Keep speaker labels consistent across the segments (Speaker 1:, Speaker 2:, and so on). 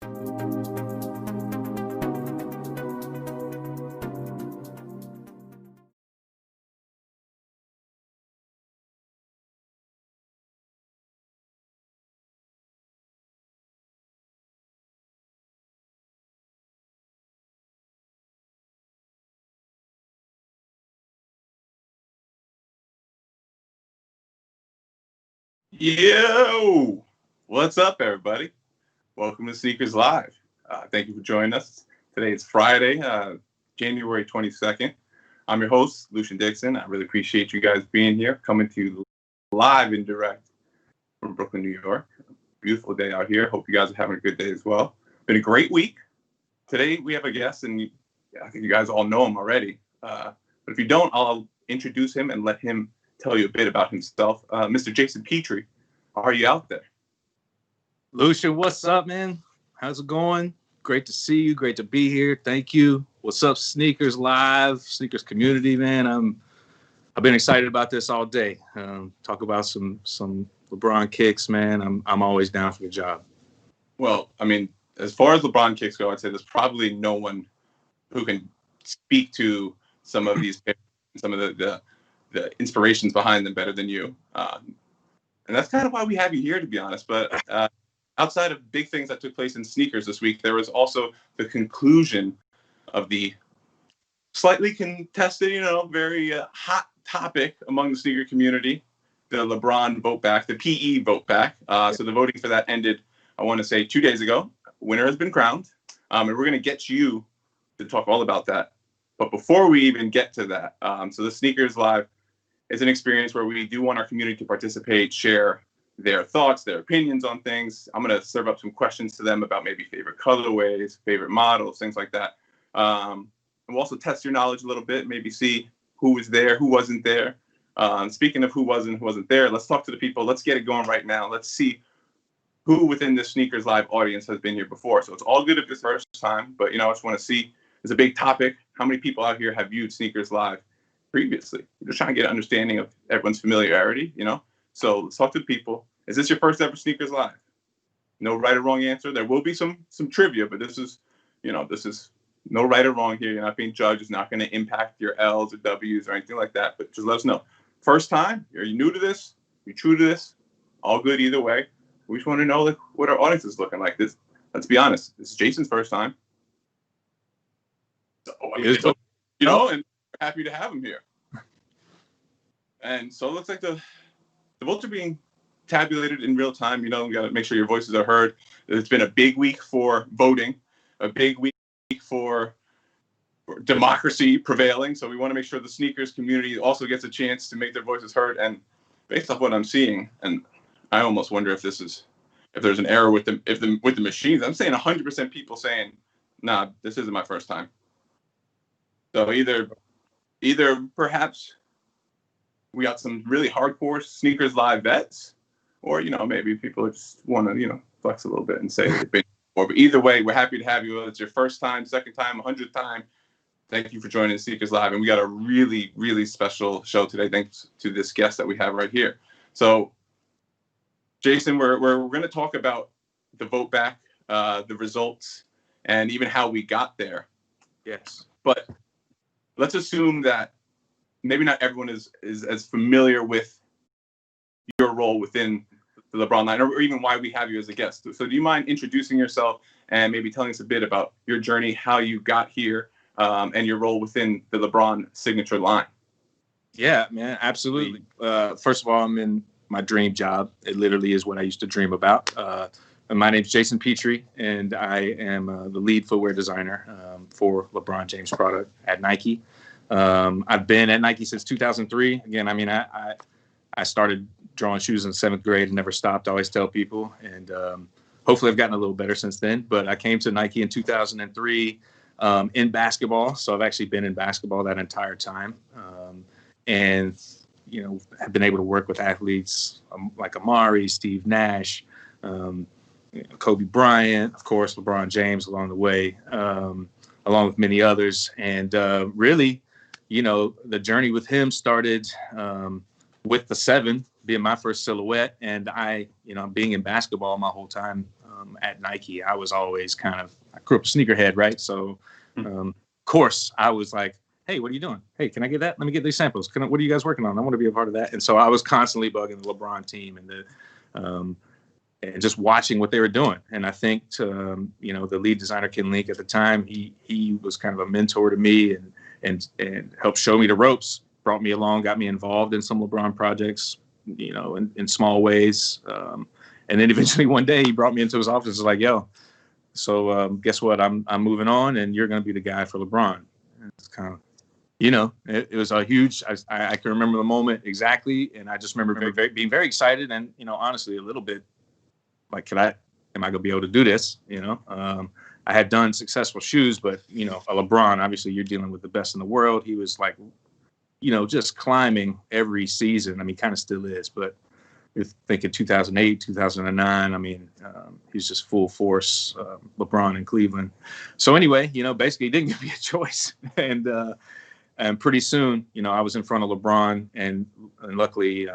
Speaker 1: Yo, what's up, everybody? Welcome to Sneakers Live. Thank you for joining us. Today is Friday, January 22nd. I'm your host, Lucian Dixon. I really appreciate you guys being here, coming to you live and direct from Brooklyn, New York. Beautiful day out here. Hope you guys are having a good day as well. Been a great week. Today we have a guest, and I think you guys all know him already. But if you don't, I'll introduce him and let him tell you a bit about himself. Mr. Jason Petrie, how are you out there?
Speaker 2: Lucian, what's up, man? How's it going? Great to see you. Great to be here. Thank you. What's up, Sneakers Live, Sneakers community, man? I've been excited about this all day. Talk about some LeBron kicks, man. I'm always down for the job.
Speaker 1: Well, I mean, as far as LeBron kicks go, I'd say there's probably no one who can speak to some of these picks, some of the inspirations behind them better than you. And that's kind of why we have you here, to be honest. But outside of big things that took place in sneakers this week, there was also the conclusion of the slightly contested, very hot topic among the sneaker community, the LeBron vote back, the PE vote back. So the voting for that ended, I want to say, 2 days ago. Winner has been crowned. And we're going to get you to talk all about that. But before we even get to that, so the Sneakers Live is an experience where we do want our community to participate, share their thoughts, their opinions on things. I'm going to serve up some questions to them about maybe favorite colorways, favorite models, things like that. And we'll also test your knowledge a little bit, maybe see who was there, who wasn't there. Speaking of who wasn't there, let's talk to the people. Let's get it going right now. Let's see who within the Sneakers Live audience has been here before. So it's all good if it's first time, but I just want to see, it's a big topic. How many people out here have viewed Sneakers Live previously? We're just trying to get an understanding of everyone's familiarity, So let's talk to the people. Is this your first ever Sneakers Live? No right or wrong answer. There will be some trivia, but this is no right or wrong here. You're not being judged. It's not going to impact your L's or W's or anything like that. But just let us know. First time? Are you new to this? Are you true to this? All good either way. We just want to know what our audience is looking like. Let's be honest. This is Jason's first time. So, and we're happy to have him here. And so it looks like the votes are being tabulated in real time. We got to make sure your voices are heard. It's been a big week for voting, a big week for democracy prevailing. So we want to make sure the sneakers community also gets a chance to make their voices heard. And based off what I'm seeing, and I almost wonder if there's an error with the machines. I'm saying 100% people saying, nah, this isn't my first time. So either perhaps we got some really hardcore Sneakers Live vets, or maybe people just want to flex a little bit and say they've been before. But either way, we're happy to have you. Whether it's your first time, second time, 100th time, thank you for joining Sneakers Live. And we got a really, really special show today, thanks to this guest that we have right here. So, Jason, we're going to talk about the vote back, the results, and even how we got there.
Speaker 2: Yes.
Speaker 1: But let's assume that maybe not everyone is as familiar with your role within the LeBron line, or even why we have you as a guest. So do you mind introducing yourself and maybe telling us a bit about your journey, how you got here, and your role within the LeBron signature line?
Speaker 2: Yeah, man, absolutely. First of all, I'm in my dream job. It literally is what I used to dream about. And my name's Jason Petrie, and I am the lead footwear designer for LeBron James product at Nike. I've been at Nike since 2003. Again, I started drawing shoes in 7th grade and never stopped. I always tell people, and hopefully I've gotten a little better since then. But I came to Nike in 2003 in basketball, so I've actually been in basketball that entire time, and have been able to work with athletes like Amari, Steve Nash, Kobe Bryant, of course, LeBron James along the way, along with many others, and really, the journey with him started with the 7 being my first silhouette, and being in basketball my whole time at Nike, I was always I grew up a sneakerhead, right? So, of course, I was like, hey, what are you doing? Hey, can I get that? Let me get these samples. What are you guys working on? I want to be a part of that. And so I was constantly bugging the LeBron team and just watching what they were doing. And I think, the lead designer, Ken Link, at the time, he was kind of a mentor to me and helped show me the ropes, brought me along, got me involved in some LeBron projects, in small ways. And then eventually one day he brought me into his office and was like, yo, so guess what? I'm moving on and you're going to be the guy for LeBron. And it's kind of, it was a huge, I can remember the moment exactly. And I just remember being very excited and, honestly, a little bit like, am I going to be able to do this? I had done successful shoes, but, a LeBron, obviously you're dealing with the best in the world. He was like, just climbing every season. I mean, kind of still is, but you're thinking 2008, 2009. He's just full force LeBron in Cleveland. So anyway, basically he didn't give me a choice. And pretty soon, I was in front of LeBron and luckily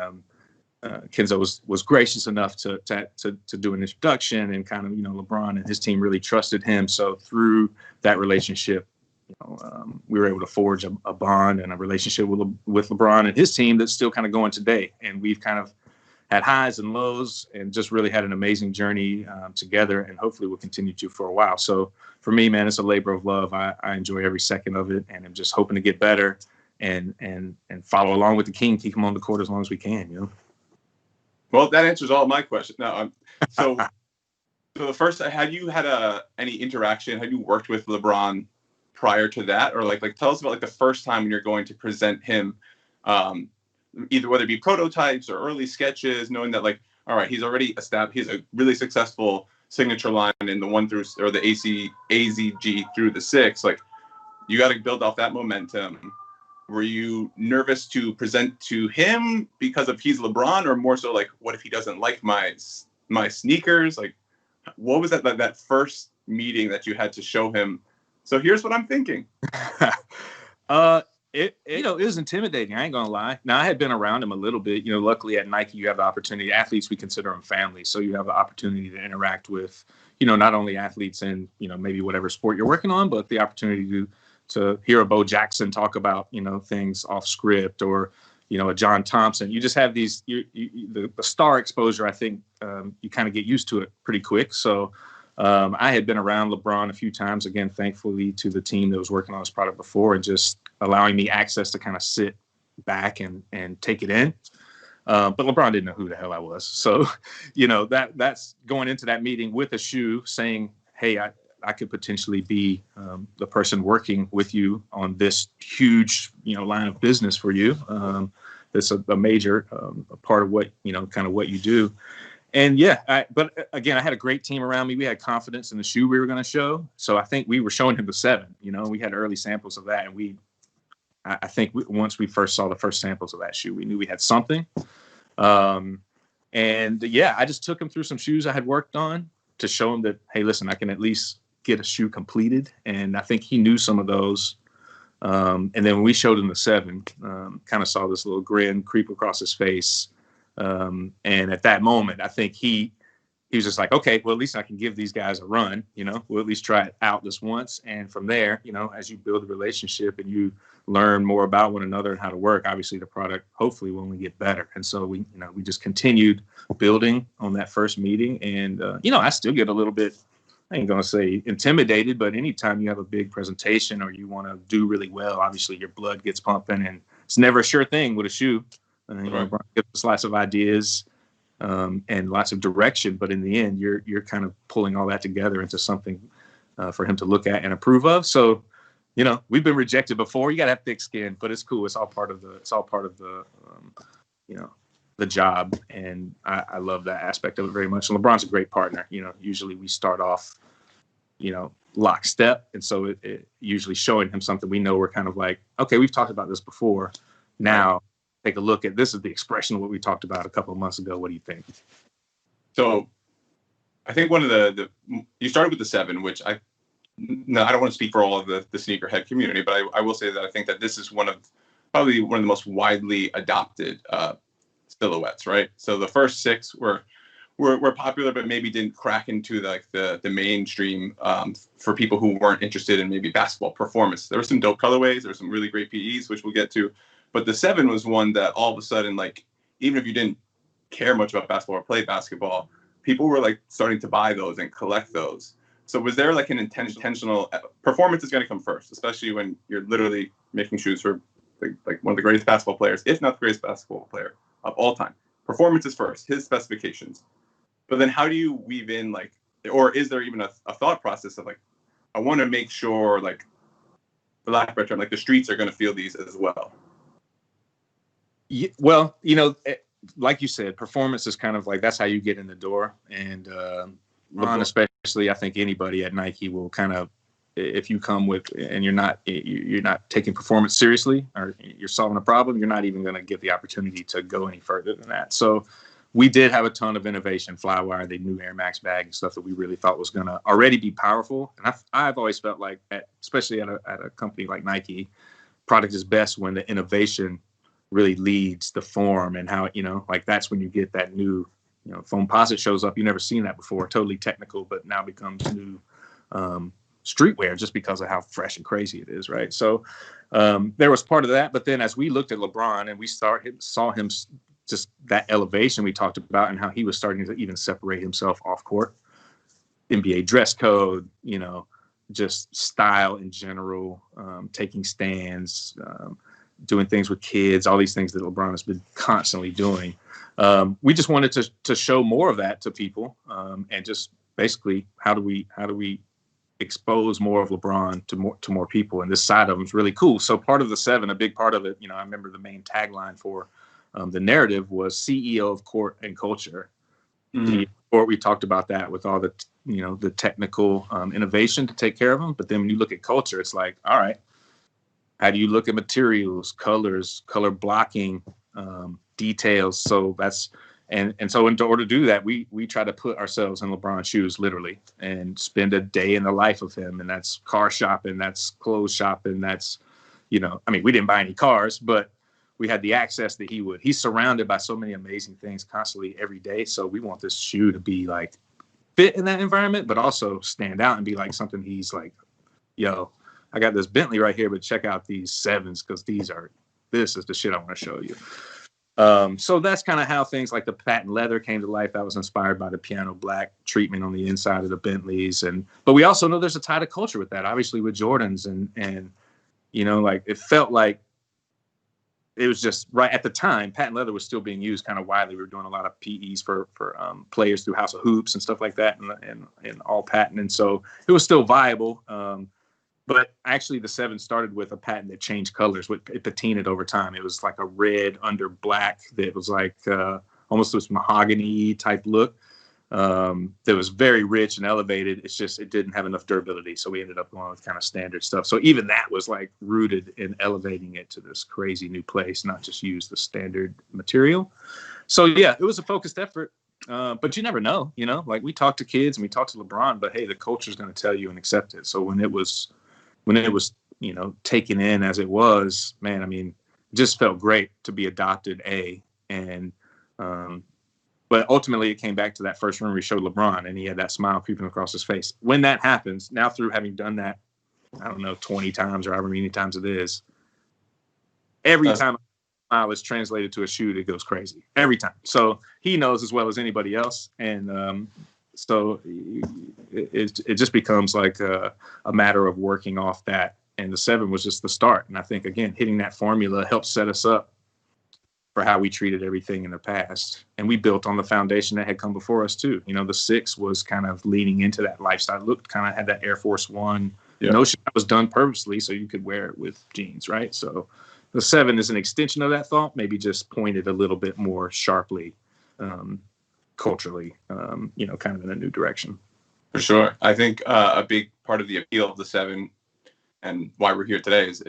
Speaker 2: Kenzo was gracious enough to do an introduction and kind of, LeBron and his team really trusted him. So through that relationship, we were able to forge a bond and a relationship with LeBron and his team that's still kind of going today. And we've kind of had highs and lows and just really had an amazing journey together, and hopefully we'll continue to for a while. So for me, man, it's a labor of love. I enjoy every second of it, and I'm just hoping to get better and follow along with the king, keep him on the court as long as we can,
Speaker 1: Well, that answers all my questions. Now, so the first, had you had any interaction? Had you worked with LeBron prior to that, or like tell us about like the first time when you're going to present him, either whether it be prototypes or early sketches, knowing that like, all right, he's already established, he's a really successful signature line in the 1 through, or the AZG through the 6. Like, you got to build off that momentum. Were you nervous to present to him because of he's LeBron, or more so like, what if he doesn't like my sneakers? Like, what was that first meeting that you had to show him? So here's what I'm thinking.
Speaker 2: It was intimidating. I ain't gonna lie. Now, I had been around him a little bit. Luckily at Nike, you have the opportunity. Athletes, we consider them family, so you have the opportunity to interact with, not only athletes in, maybe whatever sport you're working on, but the opportunity to hear a Bo Jackson talk about, things off script, or, a John Thompson. You just have these. The star exposure. I think you kind of get used to it pretty quick. So. I had been around LeBron a few times, again, thankfully to the team that was working on this product before, and just allowing me access to kind of sit back and take it in. But LeBron didn't know who the hell I was. So, that's going into that meeting with a shoe saying, hey, I could potentially be the person working with you on this huge, line of business for you. That's a major part of what, kind of what you do. And but again, I had a great team around me. We had confidence in the shoe we were going to show. So I think we were showing him the 7. We had early samples of that, and I think once we first saw the first samples of that shoe, we knew we had something. I just took him through some shoes I had worked on to show him that, hey, listen, I can at least get a shoe completed. And I think he knew some of those. And then when we showed him the 7, kind of saw this little grin creep across his face. And at that moment, I think he was just like, okay, well, at least I can give these guys a run, we'll at least try it out this once. And from there, as you build a relationship and you learn more about one another and how to work, obviously the product hopefully will only get better. And so we just continued building on that first meeting. And, I still get a little bit, I ain't going to say intimidated, but anytime you have a big presentation or you want to do really well, obviously your blood gets pumping, and it's never a sure thing with a shoe. Brian gives us lots of ideas and lots of direction, but in the end, you're kind of pulling all that together into something for him to look at and approve of. So, we've been rejected before. You got to have thick skin, but it's cool. It's all part of the the job, and I love that aspect of it very much. And LeBron's a great partner. Usually we start off, lockstep, and so it usually showing him something we know we're kind of like, okay, we've talked about this before. Now. Take a look at this is the expression of what we talked about a couple of months ago. What do you think?
Speaker 1: So I think one of you started with the 7, which I don't want to speak for all of the sneakerhead community, but I will say that I think that this is probably one of the most widely adopted silhouettes, right? So the first 6 were were popular, but maybe didn't crack into the mainstream for people who weren't interested in maybe basketball performance. There were some dope colorways. There were some really great PEs, which we'll get to. But the 7 was one that all of a sudden, like, even if you didn't care much about basketball or play basketball, people were like starting to buy those and collect those. So was there like an intentional performance is going to come first, especially when you're literally making shoes for like one of the greatest basketball players, if not the greatest basketball player of all time. Performance is first, his specifications. But then how do you weave in, like, or is there even a thought process of like, I want to make sure, like, for lack of a better term, like the streets are going to feel these as well?
Speaker 2: Yeah, well, you know, like you said, performance is kind of like, that's how you get in the door. And LeBron, especially, I think anybody at Nike will kind of, if you come with, and you're not taking performance seriously, or you're solving a problem, you're not even going to get the opportunity to go any further than that. So we did have a ton of innovation, Flywire, the new Air Max bag and stuff that we really thought was going to already be powerful. And I've always felt like, especially at a company like Nike, product is best when the innovation really leads the form, and how, you know, like that's when you get that new, you know, Foamposite shows up. You've never seen that before, totally technical, but now becomes new streetwear just because of how fresh and crazy it is, right? So there was part of that. But then as we looked at LeBron and we saw him just that elevation we talked about, and how he was starting to even separate himself off court, NBA dress code, you know, just style in general, taking stands, doing things with kids, all these things that LeBron has been constantly doing. We just wanted to show more of that to people, and just basically how do we expose more of LeBron to more people, and this side of him is really cool. So part of the 7, a big part of it, you know, I remember the main tagline for the narrative was CEO of court and culture. Or we talked about that with all the, you know, the technical innovation to take care of them. But then when you look at culture, it's like, all right, how do you look at materials, colors, color blocking, details? So that's, and so in order to do that, we try to put ourselves in LeBron's shoes, literally, and spend a day in the life of him. And that's car shopping, that's clothes shopping, that's, you know, I mean, we didn't buy any cars, but we had the access that he would. He's surrounded by so many amazing things constantly every day. So we want this shoe to be like fit in that environment, but also stand out and be like something he's like, yo, I got this Bentley right here, but check out these 7s, because this is the shit I want to show you. So that's kind of how things like the patent leather came to life. That was inspired by the piano black treatment on the inside of the Bentleys. But we also know there's a tie to culture with that, obviously with Jordans, and you know, like it felt like it was just right at the time. Patent leather was still being used kind of widely. We were doing a lot of PEs for players through House of Hoops and stuff like that, and all patent. And so it was still viable. But actually the 7 started with a patent that changed colors. It patinaed over time. It was like a red under black that was like almost this mahogany type look. That was very rich and elevated. It's just, it didn't have enough durability. So we ended up going with kind of standard stuff. So even that was like rooted in elevating it to this crazy new place, not just use the standard material. So yeah, it was a focused effort. But you never know, you know, like we talk to kids and we talk to LeBron, but hey, the culture is going to tell you and accept it. So when it was, you know, taken in as it was, man, I mean, it just felt great to be adopted, but ultimately it came back to that first room we showed LeBron, and he had that smile creeping across his face. When that happens, now through having done that, I don't know, 20 times or however many times it is, every time a smile is translated to a shoe, it goes crazy. Every time. So he knows as well as anybody else. And so it just becomes like a matter of working off that. And the 7 was just the start. And I think, again, hitting that formula helped set us up for how we treated everything in the past. And we built on the foundation that had come before us too. You know, the 6 was kind of leaning into that lifestyle look, kind of had that Air Force One notion that was done purposely so you could wear it with jeans, right? So the 7 is an extension of that thought, maybe just pointed a little bit more sharply, culturally, you know, kind of in a new direction.
Speaker 1: For sure. I think a big part of the appeal of the 7 and why we're here today is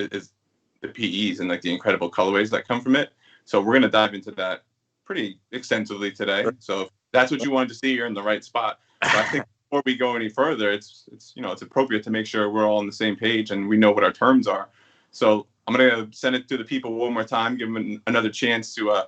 Speaker 1: the PEs and like the incredible colorways that come from it. So we're going to dive into that pretty extensively today. Sure. So if that's what you wanted to see, you're in the right spot. But I think before we go any further, it's you know, it's appropriate to make sure we're all on the same page and we know what our terms are. So I'm going to send it to the people one more time, give them another chance to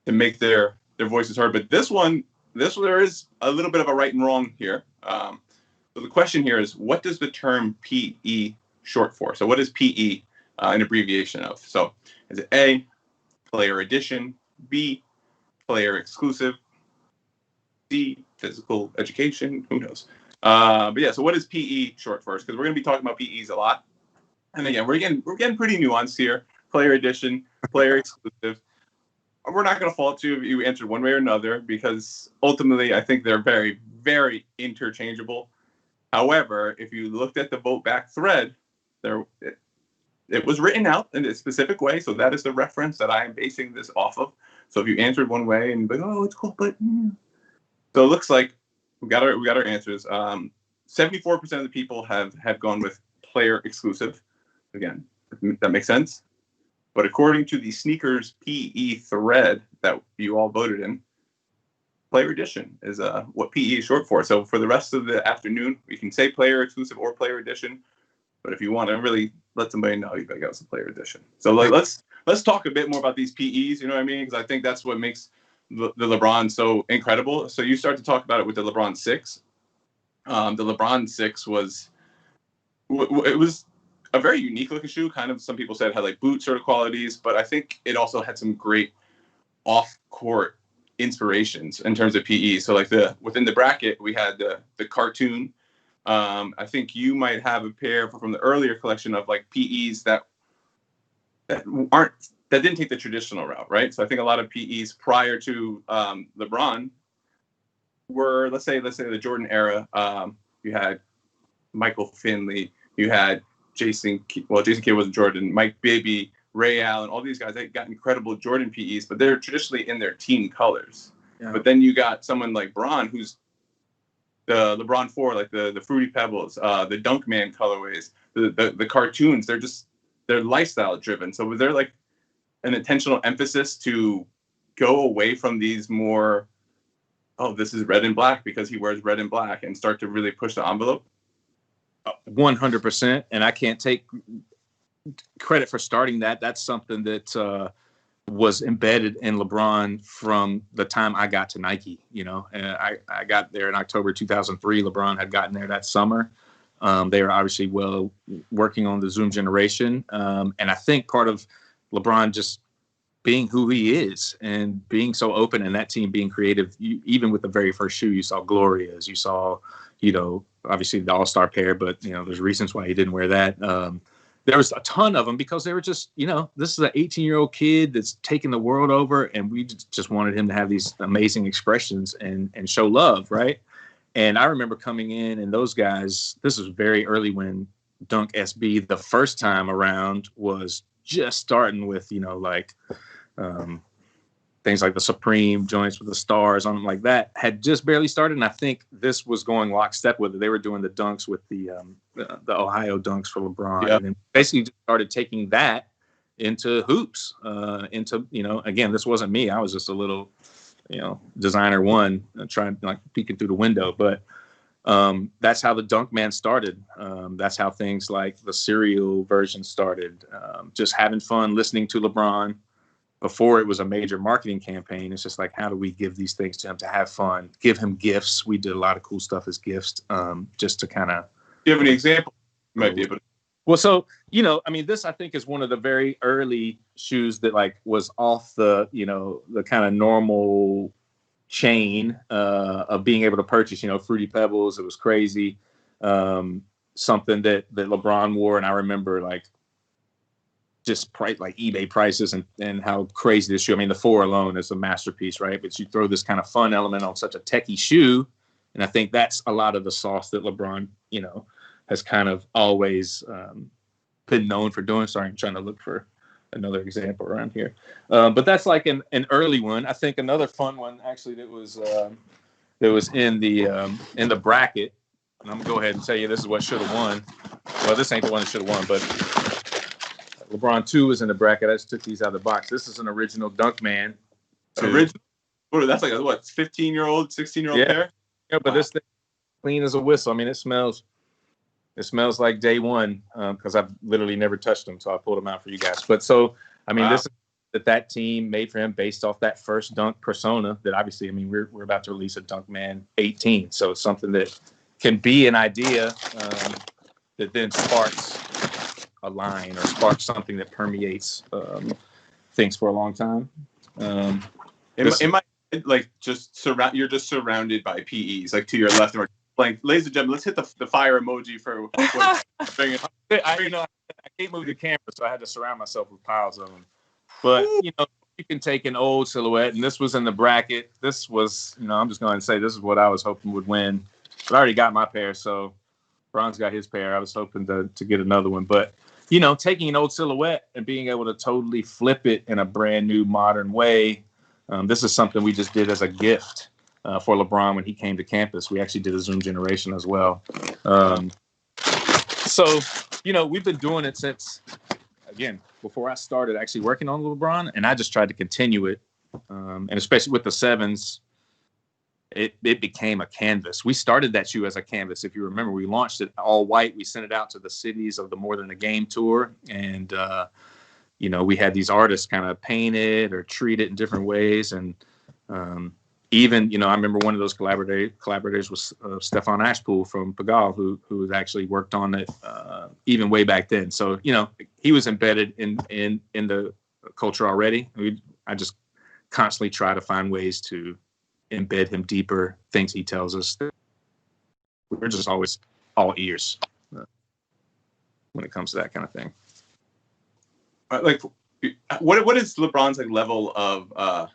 Speaker 1: make their voices heard. But this one, there is a little bit of a right and wrong here. So the question here is, what does the term PE short for? So what is PE an abbreviation of? So is it A, player edition, B, player exclusive, C, physical education? Who knows? But yeah, so what is PE short for? Because we're going to be talking about PEs a lot. And again, we're getting pretty nuanced here. Player edition, player exclusive. We're not going to fault you if you answered one way or another, because ultimately I think they're very, very interchangeable. However, if you looked at the vote back thread, it was written out in a specific way. So that is the reference that I am basing this off of. So if you answered one way and like, oh, it's cool, but so it looks like we got our answers. 74% of the people have gone with player exclusive. Again, that makes sense. But according to the sneakers PE thread that you all voted in, player edition is what PE is short for. So for the rest of the afternoon, we can say player exclusive or player edition. But if you want to really let somebody know, you gotta go with player edition. So let's talk a bit more about these PEs. You know what I mean? Because I think that's what makes the LeBron so incredible. So you start to talk about it with the LeBron 6. The LeBron 6 was a very unique looking shoe. Kind of, some people said it had like boot sort of qualities, but I think it also had some great off court inspirations in terms of PE. So like within the bracket, we had the cartoon. I think you might have a pair from the earlier collection of like PEs that didn't take the traditional route, right? So I think a lot of PEs prior to LeBron were, let's say the Jordan era. You had Michael Finley, you had Jason Kidd wasn't Jordan, Mike Bibby, Ray Allen, all these guys, they got incredible Jordan PEs, but they're traditionally in their team colors. Yeah. But then you got someone like Bron, who's the LeBron 4, like the Fruity Pebbles, the Dunkman colorways, the cartoons, they're lifestyle driven. So was there like an intentional emphasis to go away from these more, oh, this is red and black because he wears red and black, and start to really push the envelope?
Speaker 2: 100%. And I can't take credit for starting that. That's something that was embedded in LeBron from the time I got to Nike. You know, and I got there in October 2003. LeBron had gotten there that summer. They were obviously working on the Zoom generation. And I think part of LeBron just being who he is and being so open, and that team being creative, even with the very first shoe, you saw Glorias, you saw, you know, obviously the All-Star pair, but, you know, there's reasons why he didn't wear that. There was a ton of them because they were just, you know, this is an 18-year-old kid that's taking the world over, and we just wanted him to have these amazing expressions and show love, right? And I remember coming in, and those guys, this was very early when Dunk SB the first time around was just starting with, you know, like things like the Supreme joints with the stars on them, like that had just barely started. And I think this was going lockstep with it. They were doing the dunks with the Ohio dunks for LeBron. Yep. And basically just started taking that into hoops, into, you know, again, this wasn't me. I was just a little, you know, designer one trying, like, peeking through the window. But that's how the Dunkman started. That's how things like the cereal version started. Just having fun, listening to LeBron. Before it was a major marketing campaign, it's just like, how do we give these things to him to have fun, give him gifts? We did a lot of cool stuff as gifts, just to kind of.
Speaker 1: Do you have any example? You might be able to.
Speaker 2: Well, so, you know, I mean, this I think is one of the very early shoes that like was off the, you know, the kind of normal chain of being able to purchase, you know, Fruity Pebbles. It was crazy. Something that LeBron wore, and I remember like just like eBay prices and how crazy this shoe. I mean, the 4 alone is a masterpiece, right? But you throw this kind of fun element on such a techie shoe, and I think that's a lot of the sauce that LeBron, you know, has kind of always been known for doing. Sorry, I'm trying to look for another example around here. But that's like an early one. I think another fun one actually that was in the bracket. And I'm gonna go ahead and tell you this is what should have won. Well, this ain't the one that should have won, but LeBron 2 is in the bracket. I just took these out of the box. This is an original Dunkman.
Speaker 1: Original? That's like a, what, 15-year-old, 16-year-old pair?
Speaker 2: Yeah, but This thing clean as a whistle. I mean, it smells like day one because I've literally never touched them, so I pulled them out for you guys. But so, I mean, This that team made for him based off that first dunk persona that obviously, I mean, we're about to release a Dunkman 18. So it's something that can be an idea that then sparks a line or sparks something that permeates things for a long time.
Speaker 1: It might like you're just surrounded by PEs, like to your left and right. Like, ladies and gentlemen, let's hit the fire emoji for
Speaker 2: I can't move the camera, so I had to surround myself with piles of them. But, you know, you can take an old silhouette, and this was in the bracket. This was, you know, I'm just going to say this is what I was hoping would win. But I already got my pair, so Bron's got his pair. I was hoping to get another one. But, you know, taking an old silhouette and being able to totally flip it in a brand new modern way, this is something we just did as a gift for LeBron when he came to campus. We actually did a Zoom generation as well. So, you know, we've been doing it since, again, before I started actually working on LeBron, and I just tried to continue it. And especially with the 7s, it became a canvas. We started that shoe as a canvas. If you remember, we launched it all white. We sent it out to the cities of the More Than a Game tour. And, you know, we had these artists kind of paint it or treat it in different ways. And even, you know, I remember one of those collaborators was Stefan Ashpool from Pagal, who actually worked on it even way back then. So, you know, he was embedded in the culture already. I just constantly try to find ways to embed him deeper, things he tells us. We're just always all ears when it comes to that kind of thing.
Speaker 1: Like, what is LeBron's like level of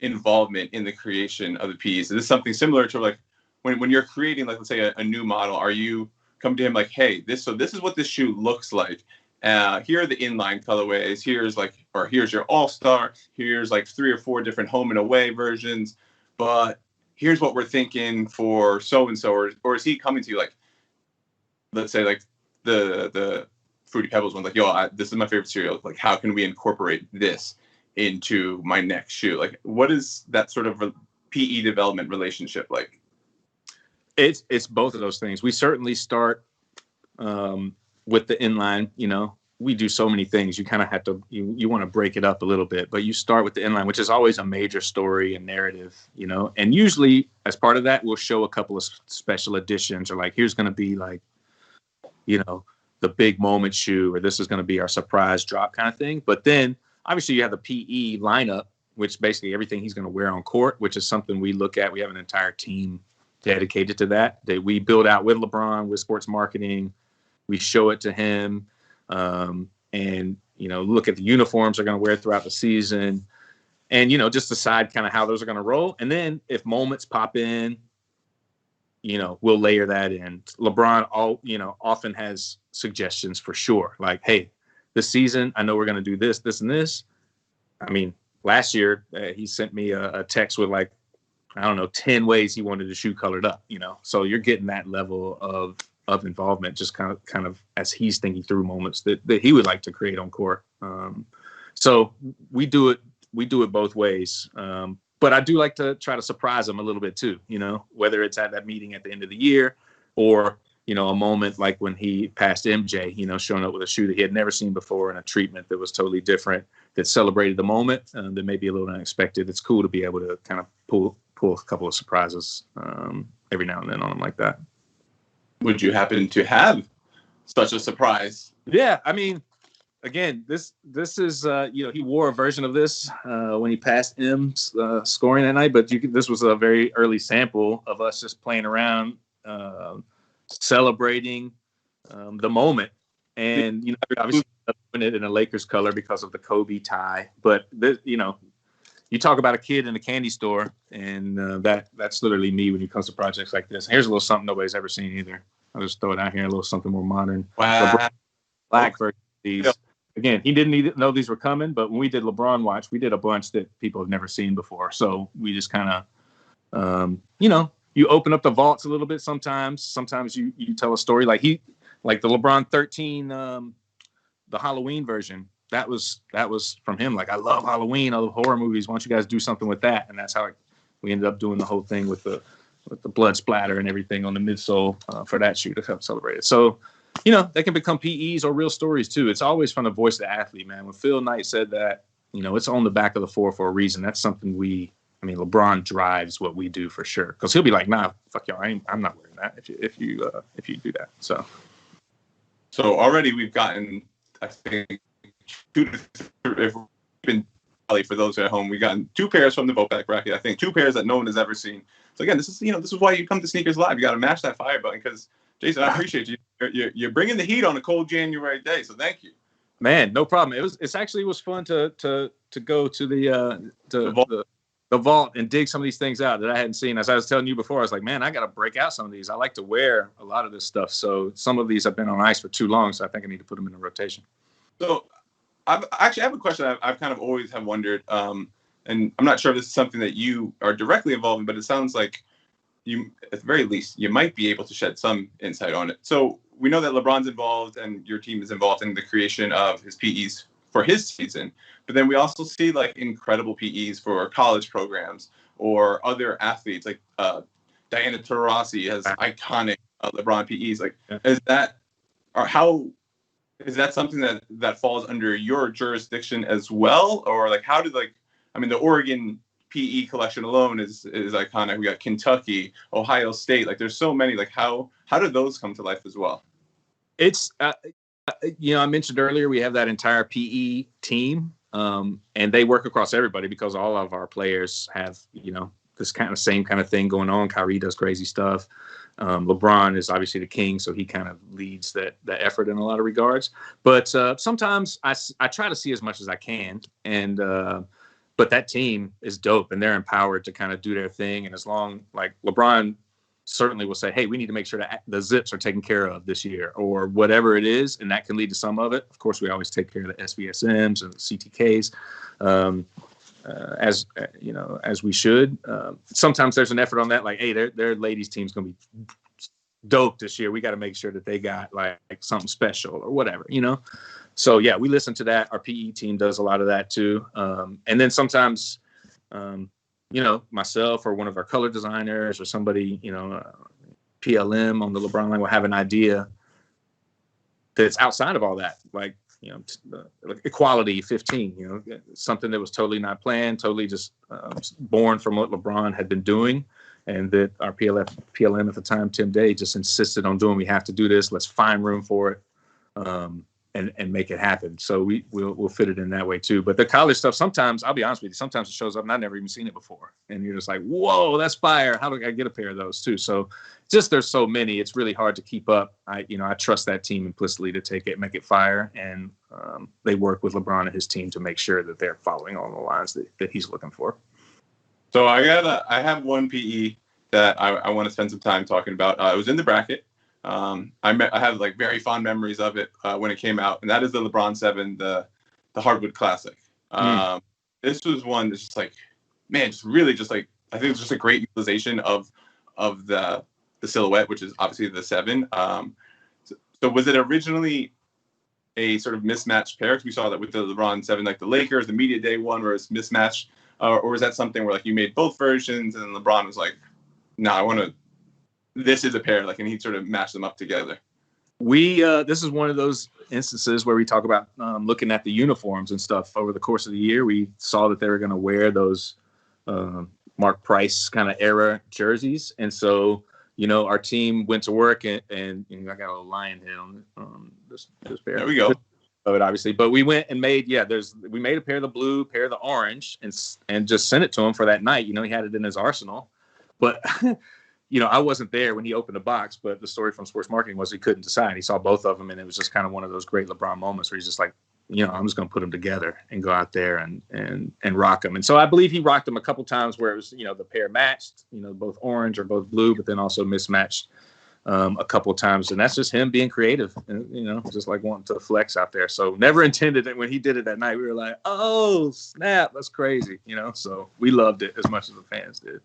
Speaker 1: involvement in the creation of the piece? Is this something similar to like when you're creating, like, let's say a new model? Are you come to him like, hey, this is what this shoe looks like. Here are the inline colorways. Here's your all-star. Here's like 3 or 4 different home and away versions. But here's what we're thinking for so-and-so. Or is he coming to you like, let's say like the Fruity Pebbles one, like, yo, this is my favorite cereal. Like, how can we incorporate this into my next shoe? Like, what is that sort of PE development relationship like?
Speaker 2: It's both of those things. We certainly start with the inline. You know, we do so many things. You kind of have to, you want to break it up a little bit, but you start with the inline, which is always a major story and narrative, you know, and usually as part of that, we'll show a couple of special editions, or like, here's going to be like, you know, the big moment shoe, or this is going to be our surprise drop kind of thing. But then obviously you have the PE lineup, which basically everything he's going to wear on court, which is something we look at. We have an entire team dedicated to that we build out with LeBron, with sports marketing. We show it to him, and, you know, look at the uniforms they're going to wear throughout the season, and, you know, just decide kind of how those are going to roll. And then if moments pop in, you know, we'll layer that in. LeBron, often has suggestions for sure. Like, hey, this season, I know we're going to do this, this, and this. I mean, last year, he sent me a text with like, I don't know, 10 ways he wanted the shoe colored up, you know? So you're getting that level of involvement, just kind of as he's thinking through moments that he would like to create on court. So we do it both ways. But I do like to try to surprise him a little bit too, you know, whether it's at that meeting at the end of the year, or, you know, a moment like when he passed MJ, you know, showing up with a shoe that he had never seen before and a treatment that was totally different, that celebrated the moment, that may be a little unexpected. It's cool to be able to kind of pull a couple of surprises every now and then on him like that.
Speaker 1: Would you happen to have such a surprise?
Speaker 2: Yeah, I mean, again, this is, you know, he wore a version of this when he passed M's scoring that night, but this was a very early sample of us just playing around, celebrating the moment. And, you know, obviously doing it in a Lakers color because of the Kobe tie. But, you know, you talk about a kid in a candy store, and that's literally me when it comes to projects like this. Here's a little something nobody's ever seen either. I'll just throw it out here, a little something more modern.
Speaker 1: Wow.
Speaker 2: Black version of these. Yep. Again, he didn't know these were coming, but when we did LeBron Watch, we did a bunch that people have never seen before. So we just kind of, you know, you open up the vaults a little bit sometimes. Sometimes you tell a story like the LeBron 13, the Halloween version. That was from him. Like, I love Halloween, I love horror movies. Why don't you guys do something with that? And that's how we ended up doing the whole thing with the blood splatter and everything on the midsole for that shoe to help celebrate it. So, you know, they can become PEs or real stories too. It's always from the voice of the athlete, man. When Phil Knight said that, it's on the back of the 4 for a reason. That's something LeBron drives what we do for sure. Because he'll be like, nah, fuck y'all, I'm not wearing that if you do that. So
Speaker 1: already we've gotten, I think, 2 to 3, if we've been, for those at home, we've gotten 2 pairs from the vote back bracket. I think 2 pairs that no one has ever seen. So again, this is why you come to Sneakers Live. You got to mash that fire button, because Jason, I appreciate you. You're bringing the heat on a cold January day. So thank you.
Speaker 2: Man, no problem. It was fun to go to the vault and dig some of these things out that I hadn't seen. As I was telling you before, I was like, man, I got to break out some of these. I like to wear a lot of this stuff. So some of these have been on ice for too long. So I think I need to put them in a rotation. So
Speaker 1: I have a question I've kind of always have wondered. And I'm not sure if this is something that you are directly involved in, but it sounds like you, at the very least, you might be able to shed some insight on it. So we know that LeBron's involved and your team is involved in the creation of his PEs for his season. But then we also see like incredible PEs for college programs or other athletes, like Diana Taurasi has iconic LeBron PEs. Like, is that something that falls under your jurisdiction as well? Or like, how did the Oregon PE collection alone is iconic. We got Kentucky, Ohio State. Like, there's so many. Like, how did those come to life as well?
Speaker 2: It's I mentioned earlier we have that entire PE team, and they work across everybody because all of our players have this kind of same kind of thing going on. Kyrie does crazy stuff. LeBron is obviously the king, so he kind of leads that effort in a lot of regards. But sometimes I try to see as much as I can, and but that team is dope, and they're empowered to kind of do their thing. And as long, like, LeBron certainly will say, hey, we need to make sure that the zips are taken care of this year, or whatever it is, and that can lead to some of it. Of course, we always take care of the SVSMs and the CTKs, as we should. Sometimes there's an effort on that, like, hey, their ladies team's gonna be dope this year. We got to make sure that they got like something special or whatever, So yeah, we listen to that. Our PE team does a lot of that too. And then sometimes, myself or one of our color designers or somebody, PLM on the LeBron line will have an idea that's outside of all that, like, equality 15, something that was totally not planned, totally just born from what LeBron had been doing. And that our PLM at the time, Tim Day, just insisted on doing. We have to do this. Let's find room for it, and make it happen. So we'll fit it in that way too. But the college stuff, sometimes, I'll be honest with you, sometimes it shows up and I've never even seen it before. And you're just like, whoa, that's fire. How do I get a pair of those too? So just, there's so many, it's really hard to keep up. I trust that team implicitly to take it, make it fire. And they work with LeBron and his team to make sure that they're following all the lines that he's looking for.
Speaker 1: So I have one PE that I want to spend some time talking about. It was in the bracket. I have like very fond memories of it when it came out, and that is the LeBron 7, the Hardwood Classic. This was one that's just like, man, just really just like, I think it's just a great utilization of the silhouette, which is obviously the 7. So was it originally a sort of mismatched pair? Because we saw that with the LeBron 7, like the Lakers, the media day one, where it's mismatched. Or was that something where like you made both versions and LeBron was like, no, this is a pair, like, and he sort of matched them up together?
Speaker 2: This is one of those instances where we talk about looking at the uniforms and stuff over the course of the year. We saw that they were going to wear those Mark Price kind of era jerseys. And so, our team went to work and I got a little lion head on this pair.
Speaker 1: There we go.
Speaker 2: Of it, obviously, but we went and made we made a pair of the blue, pair of the orange, and just sent it to him for that night. He had it in his arsenal, but I wasn't there when he opened the box. But the story from sports marketing was he couldn't decide. He saw both of them, and it was just kind of one of those great LeBron moments where he's just like, I'm just going to put them together and go out there and rock them. And so I believe he rocked them a couple times where it was the pair matched, both orange or both blue, but then also mismatched a couple of times. And that's just him being creative and, just like wanting to flex out there. So never intended it. When he did it that night, we were like, oh, snap, that's crazy. So we loved it as much as the fans did.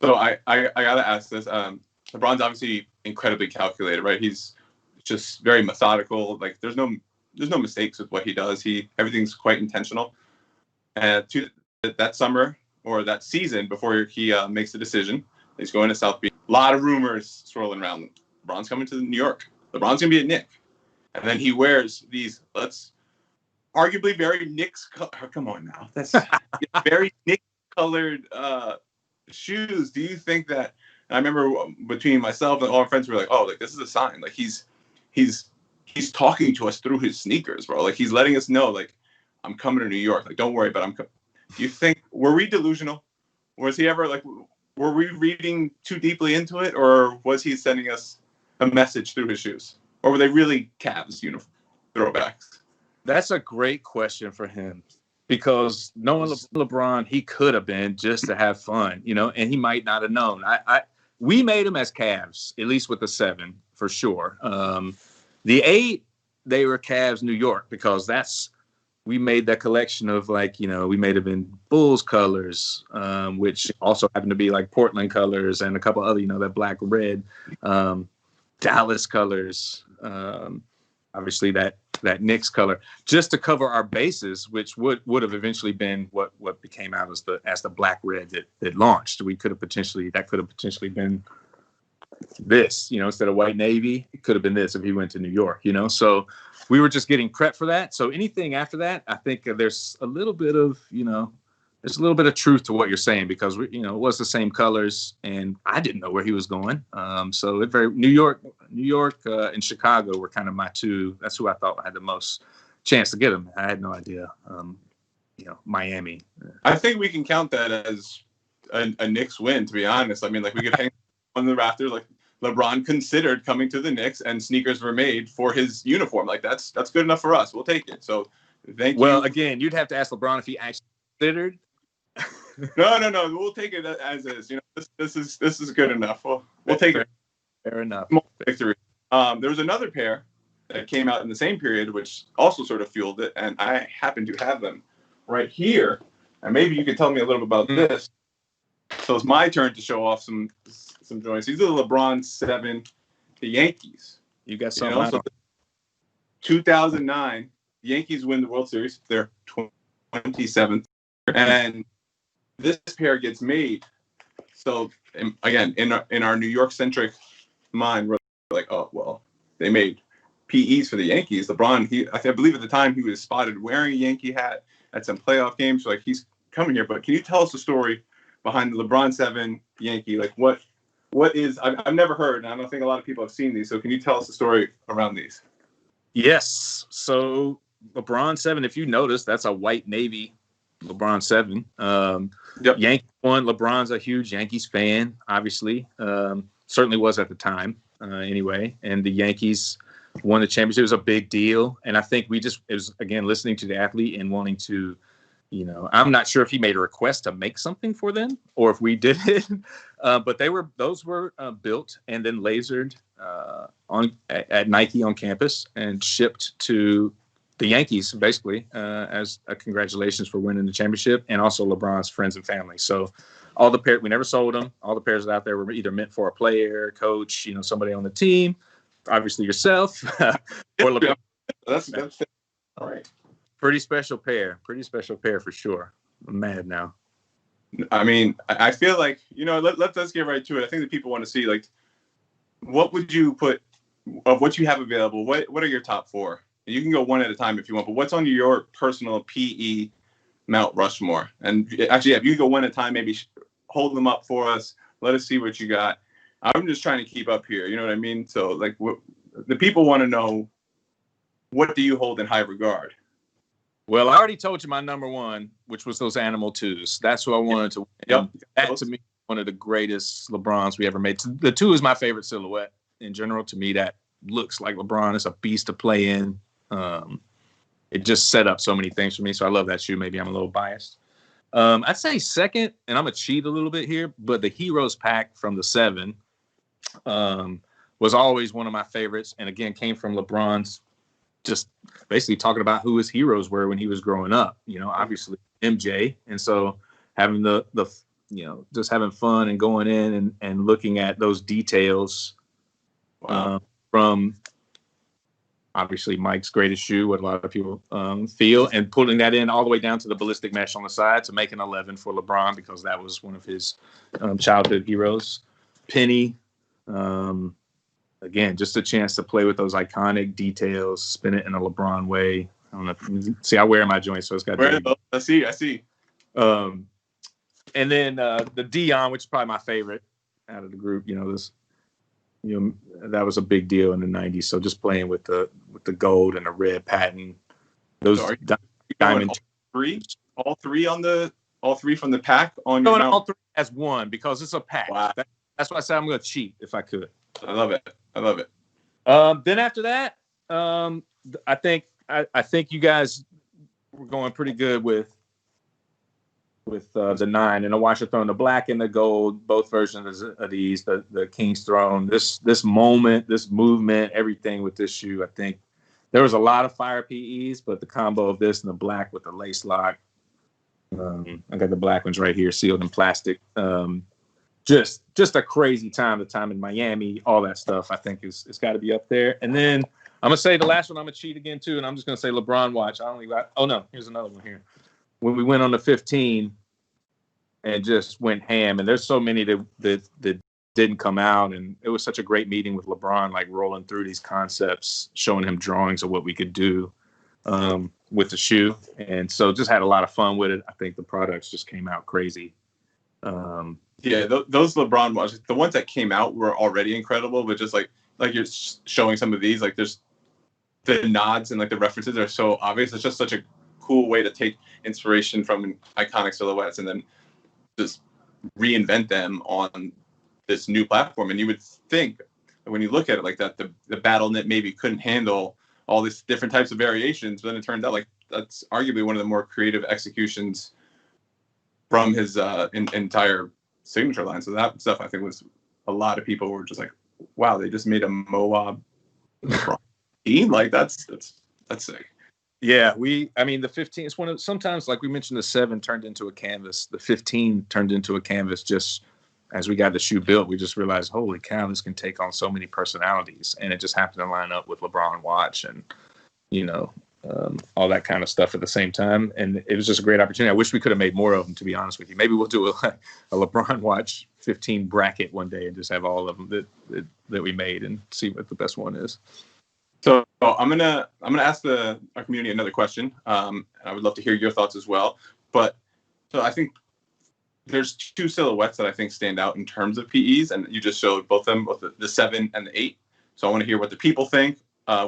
Speaker 1: So I got to ask this. LeBron's obviously incredibly calculated, right? He's just very methodical. Like there's no mistakes with what he does. Everything's quite intentional. And that summer or that season before he makes the decision, he's going to South Beach. A lot of rumors swirling around. LeBron's coming to New York. LeBron's going to be at Nick. And then he wears these, let's arguably very Knicks. Come on now, that's very Knicks colored shoes. Do you think that? And I remember between myself and all our friends, we were like, "Oh, like this is a sign. Like he's talking to us through his sneakers, bro. Like he's letting us know, like I'm coming to New York. Like don't worry, but I'm." Do you think were we delusional? Was he ever like? Were we reading too deeply into it, or was he sending us a message through his shoes, or were they really Cavs uniform throwbacks?
Speaker 2: That's a great question for him, because knowing LeBron, he could have been just to have fun, and he might not have known. We made him as Cavs, at least with the 7 for sure. The 8, they were Cavs New York, because we made that collection of we made them in Bulls colors, which also happened to be like Portland colors and a couple other, that black, red, Dallas colors, obviously that Knicks color, just to cover our bases, which would have eventually been what became out as the black red that launched. That could have potentially been this, instead of white navy, it could have been this if he went to New York, so we were just getting prep for that. So anything after that, I think there's a little bit of, there's a little bit of truth to what you're saying, because it was the same colors and I didn't know where he was going. So New York and Chicago were kind of my two. That's who I thought had the most chance to get him. I had no idea. Miami.
Speaker 1: I think we can count that as a Knicks win, to be honest. I mean, like we could hang on the rafters, like LeBron considered coming to the Knicks and sneakers were made for his uniform. Like that's good enough for us. We'll take it. So thank you.
Speaker 2: Well, again, you'd have to ask LeBron if he actually considered.
Speaker 1: No. We'll take it as is. This is good enough. We'll take it.
Speaker 2: Fair enough.
Speaker 1: Victory. There was another pair that came out in the same period, which also sort of fueled it, and I happen to have them right here. And maybe you could tell me a little bit about this. So it's my turn to show off some joints. These are the LeBron 7, the Yankees.
Speaker 2: You got something.
Speaker 1: So 2009, the Yankees win the World Series. They're 27th, and this pair gets made. So again, in our New York centric mind, we're like, oh well, they made PEs for the Yankees. LeBron, I believe at the time he was spotted wearing a Yankee hat at some playoff games. So like he's coming here. But can you tell us the story behind the LeBron 7 Yankee? Like what is, I've never heard, and I don't think a lot of people have seen these. So can you tell us the story around these?
Speaker 2: Yes. So LeBron 7, if you notice, that's a white navy LeBron 7.
Speaker 1: Yep.
Speaker 2: Yankee 1, LeBron's a huge Yankees fan, obviously. Certainly was at the time, anyway. And the Yankees won the championship. It was a big deal. And I think it was, again, listening to the athlete and wanting to, I'm not sure if he made a request to make something for them or if we did it. But those were built and then lasered at Nike on campus and shipped to the Yankees, basically, as a congratulations for winning the championship, and also LeBron's friends and family. So all the pairs, we never sold them. All the pairs out there were either meant for a player, coach, somebody on the team, obviously yourself, or LeBron.
Speaker 1: That's all right.
Speaker 2: Pretty special pair for sure. I'm mad now.
Speaker 1: I mean, I feel like, let's get right to it. I think that people want to see, like, what would you put of what you have available? What are your top 4? You can go one at a time if you want, but what's on your personal PE Mount Rushmore? And actually, if you go one at a time, maybe hold them up for us. Let us see what you got. I'm just trying to keep up here. You know what I mean? So, like, the people want to know, what do you hold in high regard?
Speaker 2: Well, I already told you my number 1, which was those Animal 2s. That's who I wanted to win.
Speaker 1: Yep.
Speaker 2: That, to me, one of the greatest LeBrons we ever made. The 2 is my favorite silhouette in general. To me, that looks like LeBron. It's a beast to play in. It just set up so many things for me. So I love that shoe. Maybe I'm a little biased. I'd say second, and I'm going to cheat a little bit here, but the Heroes pack from the 7 was always one of my favorites. And again, came from LeBron's just basically talking about who his heroes were when he was growing up, obviously MJ. And so having the just having fun and going in and looking at those details from obviously Mike's greatest shoe, what a lot of people feel, and pulling that in all the way down to the ballistic mesh on the side to make an 11 for LeBron, because that was one of his childhood heroes. Penny, again, just a chance to play with those iconic details, spin it in a LeBron way. I don't know. See, I wear my joints, so it's got.
Speaker 1: I see.
Speaker 2: And then the Dion, which is probably my favorite out of the group. That was a big deal in the '90s. So just playing with the gold and the red patent. Those
Speaker 1: so
Speaker 2: diamond
Speaker 1: all three from the pack on your
Speaker 2: all three as one because it's a pack.
Speaker 1: Wow.
Speaker 2: That's why I said I'm going to cheat if I could.
Speaker 1: I love it.
Speaker 2: Then after that, I think you guys were going pretty good with the 9 and the Washer Throne, the black and the gold, both versions of these, the King's Throne. This moment, this movement, everything with this shoe. I think there was a lot of fire PEs, but the combo of this and the black with the lace lock. I got the black ones right here, sealed in plastic. Just a crazy time. The time in Miami, all that stuff. I think it's got to be up there. And then I'm gonna say the last one. I'm gonna cheat again too, and I'm just gonna say LeBron watch. I only got. Oh no, here's another one here. When we went on the 15 and just went ham, and there's so many that didn't come out, and it was such a great meeting with LeBron, like rolling through these concepts, showing him drawings of what we could do with the shoe, and so just had a lot of fun with it. I think the products just came out crazy.
Speaker 1: Those LeBron watches, the ones that came out were already incredible, but just like you're showing some of these, like there's the nods and like the references are so obvious. It's just such a cool way to take inspiration from iconic silhouettes and then just reinvent them on this new platform. And you would think that when you look at it like that, the battle knit maybe couldn't handle all these different types of variations, but then it turned out like that's arguably one of the more creative executions from his entire signature line. So that stuff I think was a lot of people were just like, wow, they just made a Moab team. Like that's sick.
Speaker 2: Yeah, the 15 is one of sometimes, like we mentioned, the 7 turned into a canvas. The 15 turned into a canvas just as we got the shoe built. We just realized, holy cow, this can take on so many personalities. And it just happened to line up with LeBron watch and, all that kind of stuff at the same time. And it was just a great opportunity. I wish we could have made more of them, to be honest with you. Maybe we'll do a LeBron watch 15 bracket one day and just have all of them that we made and see what the best one is.
Speaker 1: So I'm gonna ask our community another question. And I would love to hear your thoughts as well. But so I think there's 2 silhouettes that I think stand out in terms of PEs, and you just showed both the 7 and the 8. So I want to hear what the people think.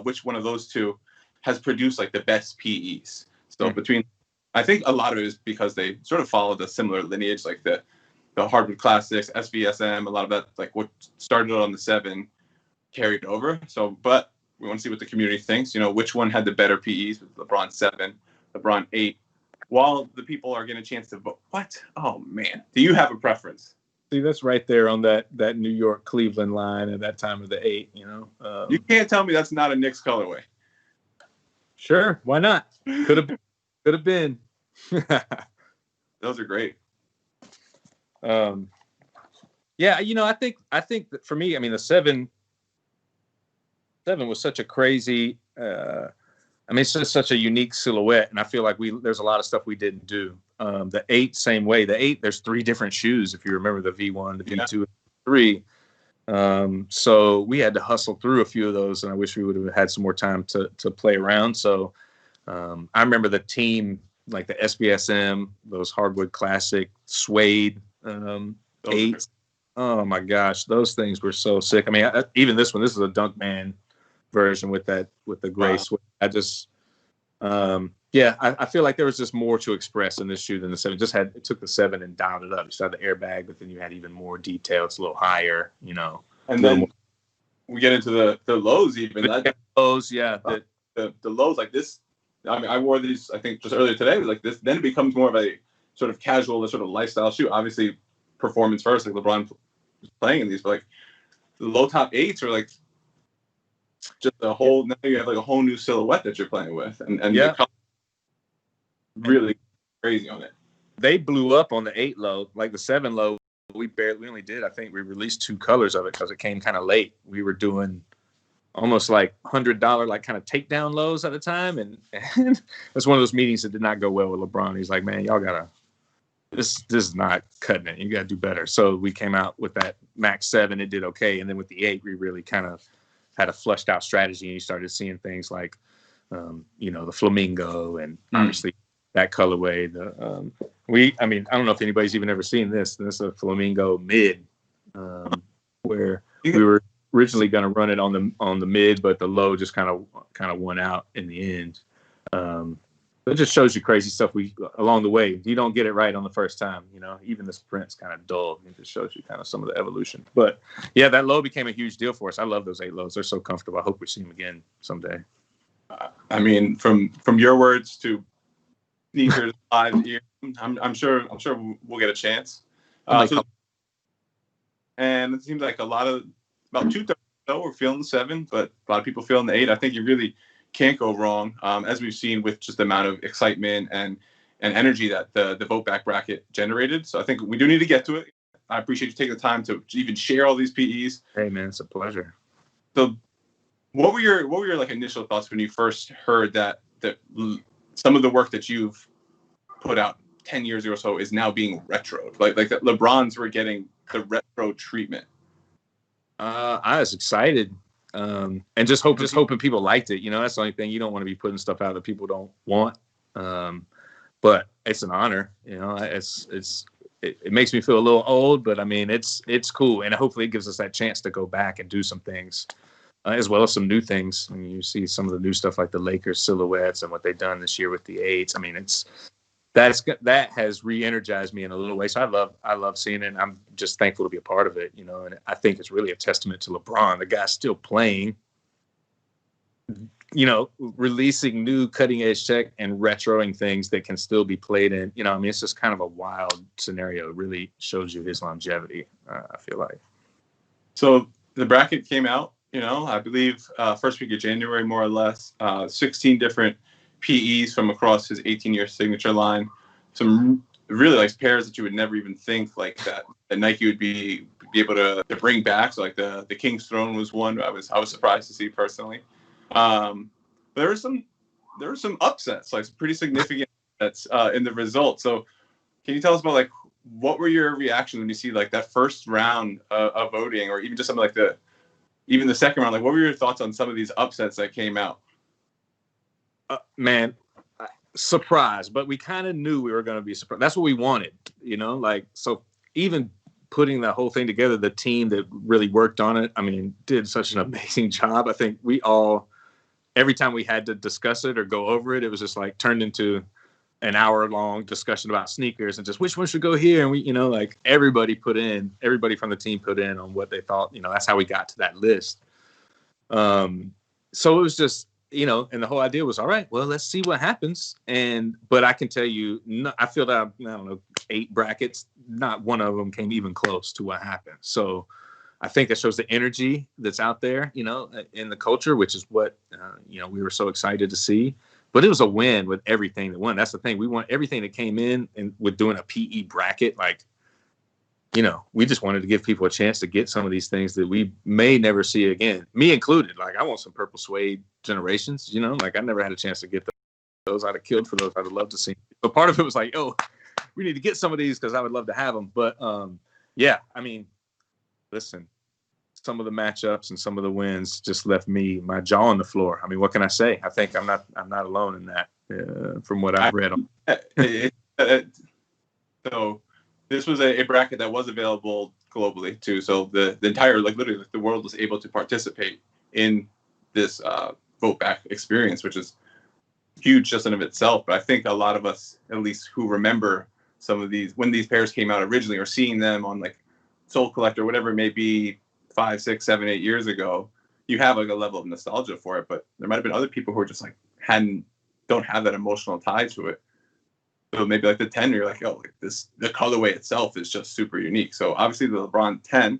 Speaker 1: Which one of those 2 has produced like the best PEs? So I think a lot of it is because they sort of followed a similar lineage, like the hardwood classics, SVSM. A lot of that, like what started on the 7, carried over. So, but we want to see what the community thinks. Which one had the better PEs with LeBron 7, LeBron 8, while the people are getting a chance to vote. What? Oh, man. Do you have a preference?
Speaker 2: See, that's right there on that New York Cleveland line at that time of the 8,
Speaker 1: You can't tell me that's not a Knicks colorway.
Speaker 2: Sure. Why not? Could have been.
Speaker 1: Those are great.
Speaker 2: Yeah, I think that for me, the 7 was such a crazy, it's just such a unique silhouette. And I feel like there's a lot of stuff we didn't do. The 8, same way. The 8, there's 3 different shoes. If you remember the V1, the V2, and 3. So we had to hustle through a few of those, and I wish we would have had some more time to play around. So I remember the team, like the SBSM, those hardwood classic suede 8s. Oh my gosh, those things were so sick. Even this one, this is a Dunkman version with the gray suede. I just, I feel like there was just more to express in this shoe than the 7. It took the 7 and dialed it up. You still had the airbag, but then you had even more detail. It's a little higher,
Speaker 1: And then we get into the lows even.
Speaker 2: The lows, yeah.
Speaker 1: The lows like this. I wore these, I think, just earlier today. It was like this. Then it becomes more of a sort of casual, sort of lifestyle shoe. Obviously, performance first, like LeBron was playing in these, but like the low top 8s are like just a whole. Now you have like a whole new silhouette that you're playing with, and the color really crazy on it.
Speaker 2: They blew up on the 8 low, like the 7 low. We only did. I think we released 2 colors of it because it came kind of late. We were doing almost like $100 like kind of takedown lows at the time, and it was one of those meetings that did not go well with LeBron. He's like, man, y'all gotta. This is not cutting it. You gotta do better. So we came out with that Max 7. It did okay, and then with the 8, we really kind of had a flushed out strategy, and you started seeing things like The flamingo and obviously that colorway. I don't know if anybody's even ever seen this. This is a flamingo mid, where we were originally going to run it on the mid, but the low just kind of won out in the end. It just shows you crazy stuff along the way. You don't get it right on the first time, even the sprint's kind of dull. It just shows you kind of some of the evolution. But yeah, that low became a huge deal for us. I love those 8 lows. They're so comfortable. I hope we see them again someday.
Speaker 1: I mean, from your words to sneakers live here, I'm sure we'll get a chance. And it seems like about 2/3 we're feeling the 7, but a lot of people feeling the 8. I think you really can't go wrong, as we've seen with just the amount of excitement and energy that the vote back bracket generated. So I think we do need to get to it. I appreciate you taking the time to even share all these PEs.
Speaker 2: Hey man, it's a pleasure.
Speaker 1: So what were your like initial thoughts when you first heard that some of the work that you've put out 10 years ago or so is now being retroed, like that LeBrons were getting the retro treatment?
Speaker 2: I was excited. And just hoping people liked it. That's the only thing. You don't want to be putting stuff out that people don't want. But it's an honor. It makes me feel a little old, but I mean, it's cool. And hopefully it gives us that chance to go back and do some things, as well as some new things. I mean, you see some of the new stuff like the Lakers silhouettes and what they've done this year with the 8s. I mean, that has re-energized me in a little way. So I love seeing it. And I'm just thankful to be a part of it, and I think it's really a testament to LeBron. The guy's still playing, releasing new cutting edge tech and retroing things that can still be played in, I mean, it's just kind of a wild scenario. It really shows you his longevity. I feel like.
Speaker 1: So the bracket came out, I believe first week of January, more or less, 16 different PEs from across his 18-year signature line. Some really nice pairs that you would never even think like that Nike would be able to bring back. So like the King's Throne was one I was surprised to see personally. There were some upsets, like some pretty significant upsets in the result. So can you tell us about like what were your reactions when you see like that first round of voting, or even just something like the second round? Like what were your thoughts on some of these upsets that came out?
Speaker 2: Man, surprised, but we kind of knew we were going to be surprised. That's what we wanted, so even putting that whole thing together, the team that really worked on it, I mean, did such an amazing job. I think we all, every time we had to discuss it or go over it, it was just like turned into an hour-long discussion about sneakers and just which one should go here. And we, like everybody from the team put in on what they thought, that's how we got to that list. So it was just, and the whole idea was, all right, well, let's see what happens. But I can tell you, I feel that, I don't know, 8 brackets, not one of them came even close to what happened. So I think that shows the energy that's out there, in the culture, which is what, we were so excited to see. But it was a win with everything that won. That's the thing. We want everything that came in, and with doing a PE bracket, like, we just wanted to give people a chance to get some of these things that we may never see again, me included. Like, I want some purple suede generations, like I never had a chance to get those. I'd have killed for those. I'd have loved to see. But part of it was like, we need to get some of these because I would love to have them. But yeah, I mean, listen, some of the matchups and some of the wins just left my jaw on the floor. I mean, what can I say? I think I'm not alone in that from what I've read.
Speaker 1: So this was a bracket that was available globally too. So the entire, like literally the world was able to participate in this vote back experience, which is huge just in of itself. But I think a lot of us, at least who remember some of these, when these pairs came out originally, or seeing them on like Soul Collector, whatever it may be, 5, 6, 7, 8 years ago, you have like a level of nostalgia for it. But there might have been other people who are just like don't have that emotional tie to it. So maybe like the 10, you're like, the colorway itself is just super unique. So obviously the LeBron 10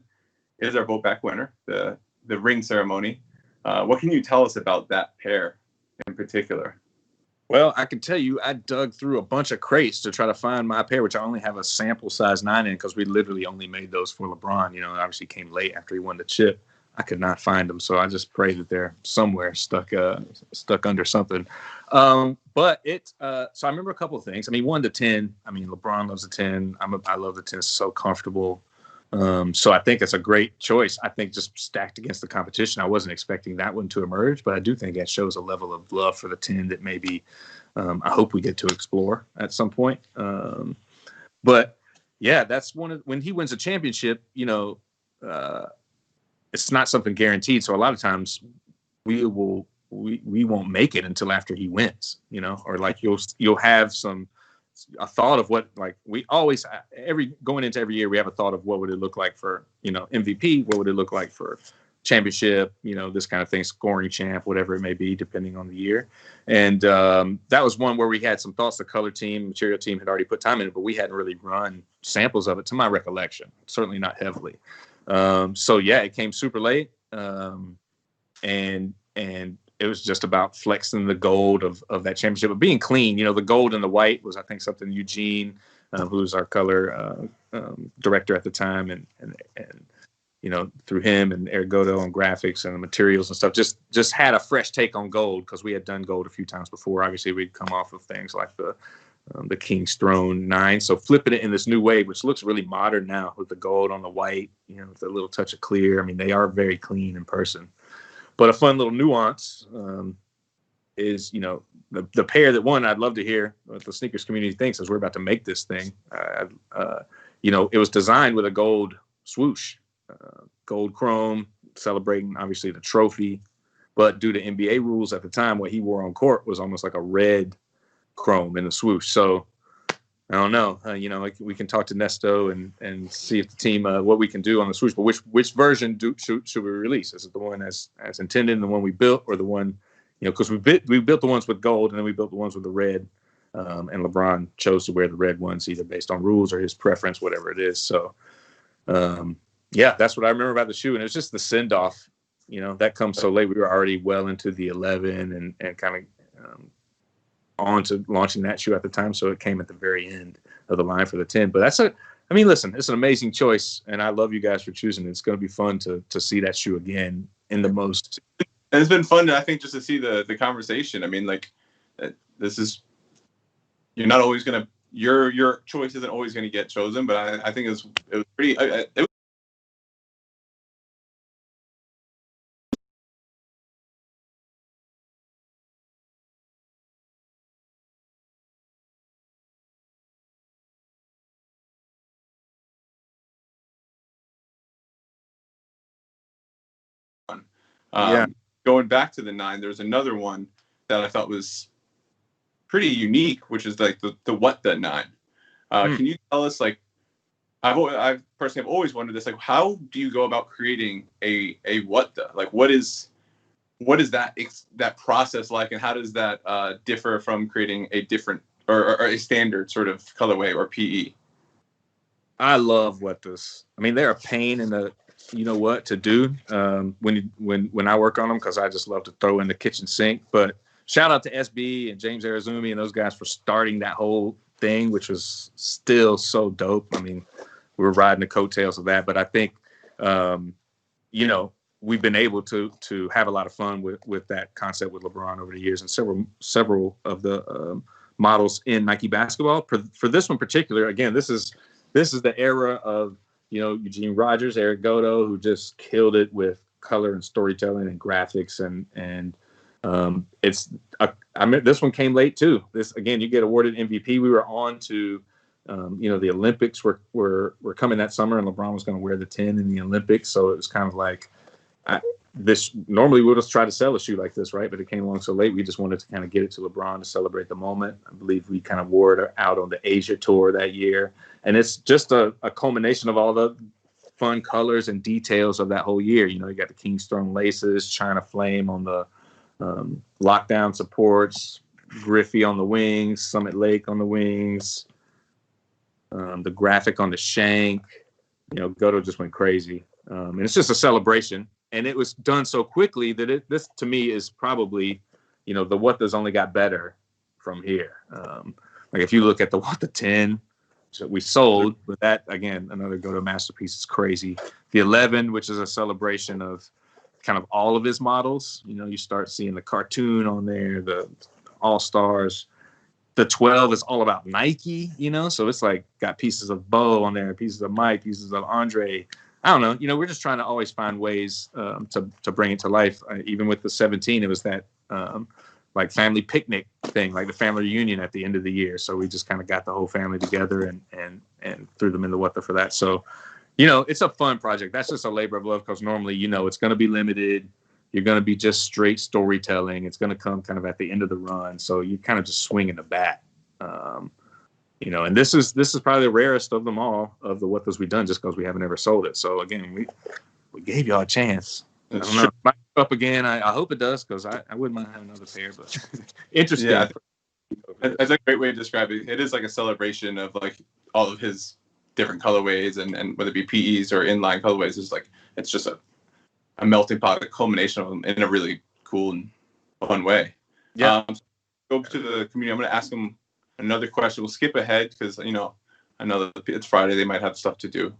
Speaker 1: is our vote back winner, the ring ceremony. What can you tell us about that pair in particular?
Speaker 2: Well, I can tell you, I dug through a bunch of crates to try to find my pair, which I only have a sample size 9 in because we literally only made those for LeBron. Obviously came late after he won the chip. I could not find them, so I just pray that they're somewhere stuck under something. But it's so I remember a couple of things. I mean, 1 to 10. I mean, LeBron loves the 10. I love the 10. It's so comfortable. So I think it's a great choice. I think just stacked against the competition, I wasn't expecting that one to emerge, but I do think that shows a level of love for the 10 that maybe I hope we get to explore at some point. But yeah, that's when he wins a championship, it's not something guaranteed. So a lot of times we won't make it until after he wins, or like you'll have a thought of what, like, we always going into every year, we have a thought of what would it look like for, MVP, what would it look like for championship, this kind of thing, scoring champ, whatever it may be, depending on the year. And that was one where we had some thoughts. The color team, material team had already put time in it, but we hadn't really run samples of it to my recollection, certainly not heavily. So yeah, it came super late. And it was just about flexing the gold of that championship, but being clean. The gold and the white was, I think, something Eugene, who's our color director at the time, and through him and Eric Godo on graphics and the materials and stuff, just had a fresh take on gold, because we had done gold a few times before. Obviously, we'd come off of things like the King's Throne 9, so flipping it in this new way, which looks really modern now with the gold on the white, with a little touch of clear. I mean, they are very clean in person. But a fun little nuance is, the pair that won. I'd love to hear what the sneakers community thinks as we're about to make this thing. It was designed with a gold swoosh, gold chrome, celebrating obviously the trophy. But due to NBA rules at the time, what he wore on court was almost like a red chrome in the swoosh. So I don't know. We can talk to Nesto and see if the team what we can do on the swoosh. But which version should we release? Is it the one as intended, and the one we built, or the one, because we built the ones with gold, and then we built the ones with the red. And LeBron chose to wear the red ones, either based on rules or his preference, whatever it is. So yeah, that's what I remember about the shoe, and it was just the send off. That comes so late. We were already well into the 11 and kind of on to launching that shoe at the time, so it came at the very end of the line for the 10. But listen, it's an amazing choice, and I love you guys for choosing it. It's going to be fun to see that shoe again in the most.
Speaker 1: And it's been fun, I think, just to see the conversation. I mean, like, this is, you're not always gonna, your choice isn't always gonna get chosen, but I think it was pretty. It was fun.
Speaker 2: Yeah.
Speaker 1: Going back to the 9, there's another one that I thought was pretty unique, which is like the what the 9. Can you tell us, like, I've personally have always wondered this, like, how do you go about creating a what the, like, what is that process like, and how does that differ from creating a different or a standard sort of colorway or PE?
Speaker 2: I love what this. I mean, they're a pain in the to do when I work on them, because I just love to throw in the kitchen sink. But shout out to SB and James Arizumi and those guys for starting that whole thing, which was still so dope. I mean, we were riding the coattails of that, but I think we've been able to have a lot of fun with that concept with LeBron over the years, and several of the models in Nike basketball. For this one particular, again, this is the era of Eugene Rogers, Eric Godo, who just killed it with color and storytelling and graphics, and this one came late too. This, again, you get awarded MVP. We were on to the Olympics were coming that summer, and LeBron was going to wear the 10 in the Olympics, so it was kind of like, this normally we would just try to sell a shoe like this, right? But it came along so late, we just wanted to kind of get it to LeBron to celebrate the moment. I believe we kind of wore it out on the Asia tour that year, and it's just a culmination of all the fun colors and details of that whole year. You got the King's Throne laces, China Flame on the lockdown supports, Griffey on the wings, Summit Lake on the wings, the graphic on the shank. Goto just went crazy, and it's just a celebration. And it was done so quickly that this to me is probably, the what does only got better from here. Like, if you look at the what the 10 that we sold, but that, again, another Goto masterpiece, is crazy. The 11, which is a celebration of kind of all of his models. You start seeing the cartoon on there, the All-Stars. the 12 is all about Nike, so it's like got pieces of Bo on there, pieces of Mike, pieces of Andre. I don't know. We're just trying to always find ways to bring it to life. Even with the 17, it was that like family picnic thing, like the family reunion at the end of the year. So we just kind of got the whole family together and threw them in the water for that. So, it's a fun project. That's just a labor of love because normally, it's going to be limited. You're going to be just straight storytelling. It's going to come kind of at the end of the run. So you kind of just swinging the bat, and this is probably the rarest of them all of the what those we've done just because we haven't ever sold it. So again, we gave y'all a chance. I don't know. It might go up again. I hope it does because I wouldn't mind having another pair, but interesting.
Speaker 1: Yeah, that's a great way to describe it. It is like a celebration of like all of his different colorways and whether it be PEs or inline colorways, it's just a melting pot, a culmination of them in a really cool and fun way.
Speaker 2: Yeah.
Speaker 1: So go to the community. I'm going to ask them another question. We'll skip ahead because I know that it's Friday. They might have stuff to do.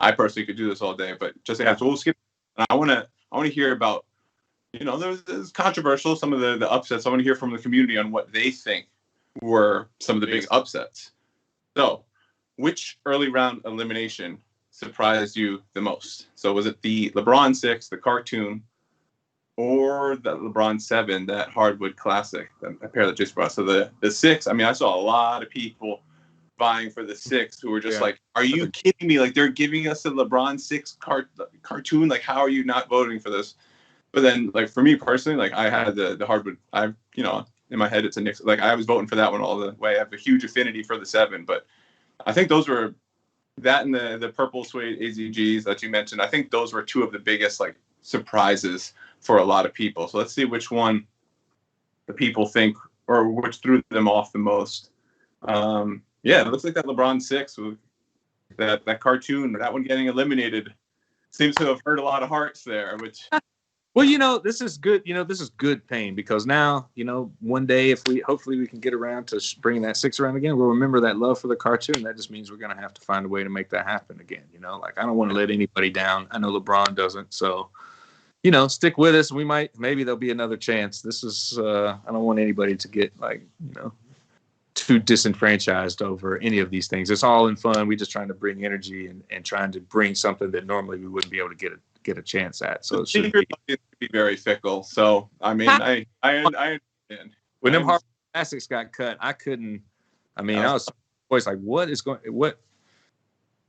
Speaker 1: I personally could do this all day, but just so we'll skip. And I want to hear about there's controversial some of the upsets. I want to hear from the community on what they think were some of the big upsets. So, which early round elimination surprised you the most? So was it the LeBron 6, the cartoon, or the LeBron 7, that hardwood classic, that pair that just brought? So the 6, I saw a lot of people vying for the 6 who were just like, are you kidding me? Like, they're giving us a LeBron 6 cartoon. Like, how are you not voting for this? But then, like, for me personally, like, I had the hardwood. In my head, it's a Knicks. Like, I was voting for that one all the way. I have a huge affinity for the 7, but I think those were that and the purple suede AZGs that you mentioned. I think those were two of the biggest like surprises for a lot of people. So let's see which one the people think or which threw them off the most. It looks like that LeBron 6 with that cartoon, that one getting eliminated, seems to have hurt a lot of hearts there. Which,
Speaker 2: well, this is good. This is good pain because now, one day if hopefully we can get around to bringing that 6 around again, we'll remember that love for the cartoon. That just means we're going to have to find a way to make that happen again. Like, I don't want to let anybody down. I know LeBron doesn't. So, stick with us. Maybe there'll be another chance. This is, I don't want anybody to get too disenfranchised over any of these things. It's all in fun. We're just trying to bring energy and trying to bring something that normally we wouldn't be able to get a chance at. So it should
Speaker 1: be very fickle. So I understand.
Speaker 2: When them hard classics got cut, I couldn't. I was always like, what?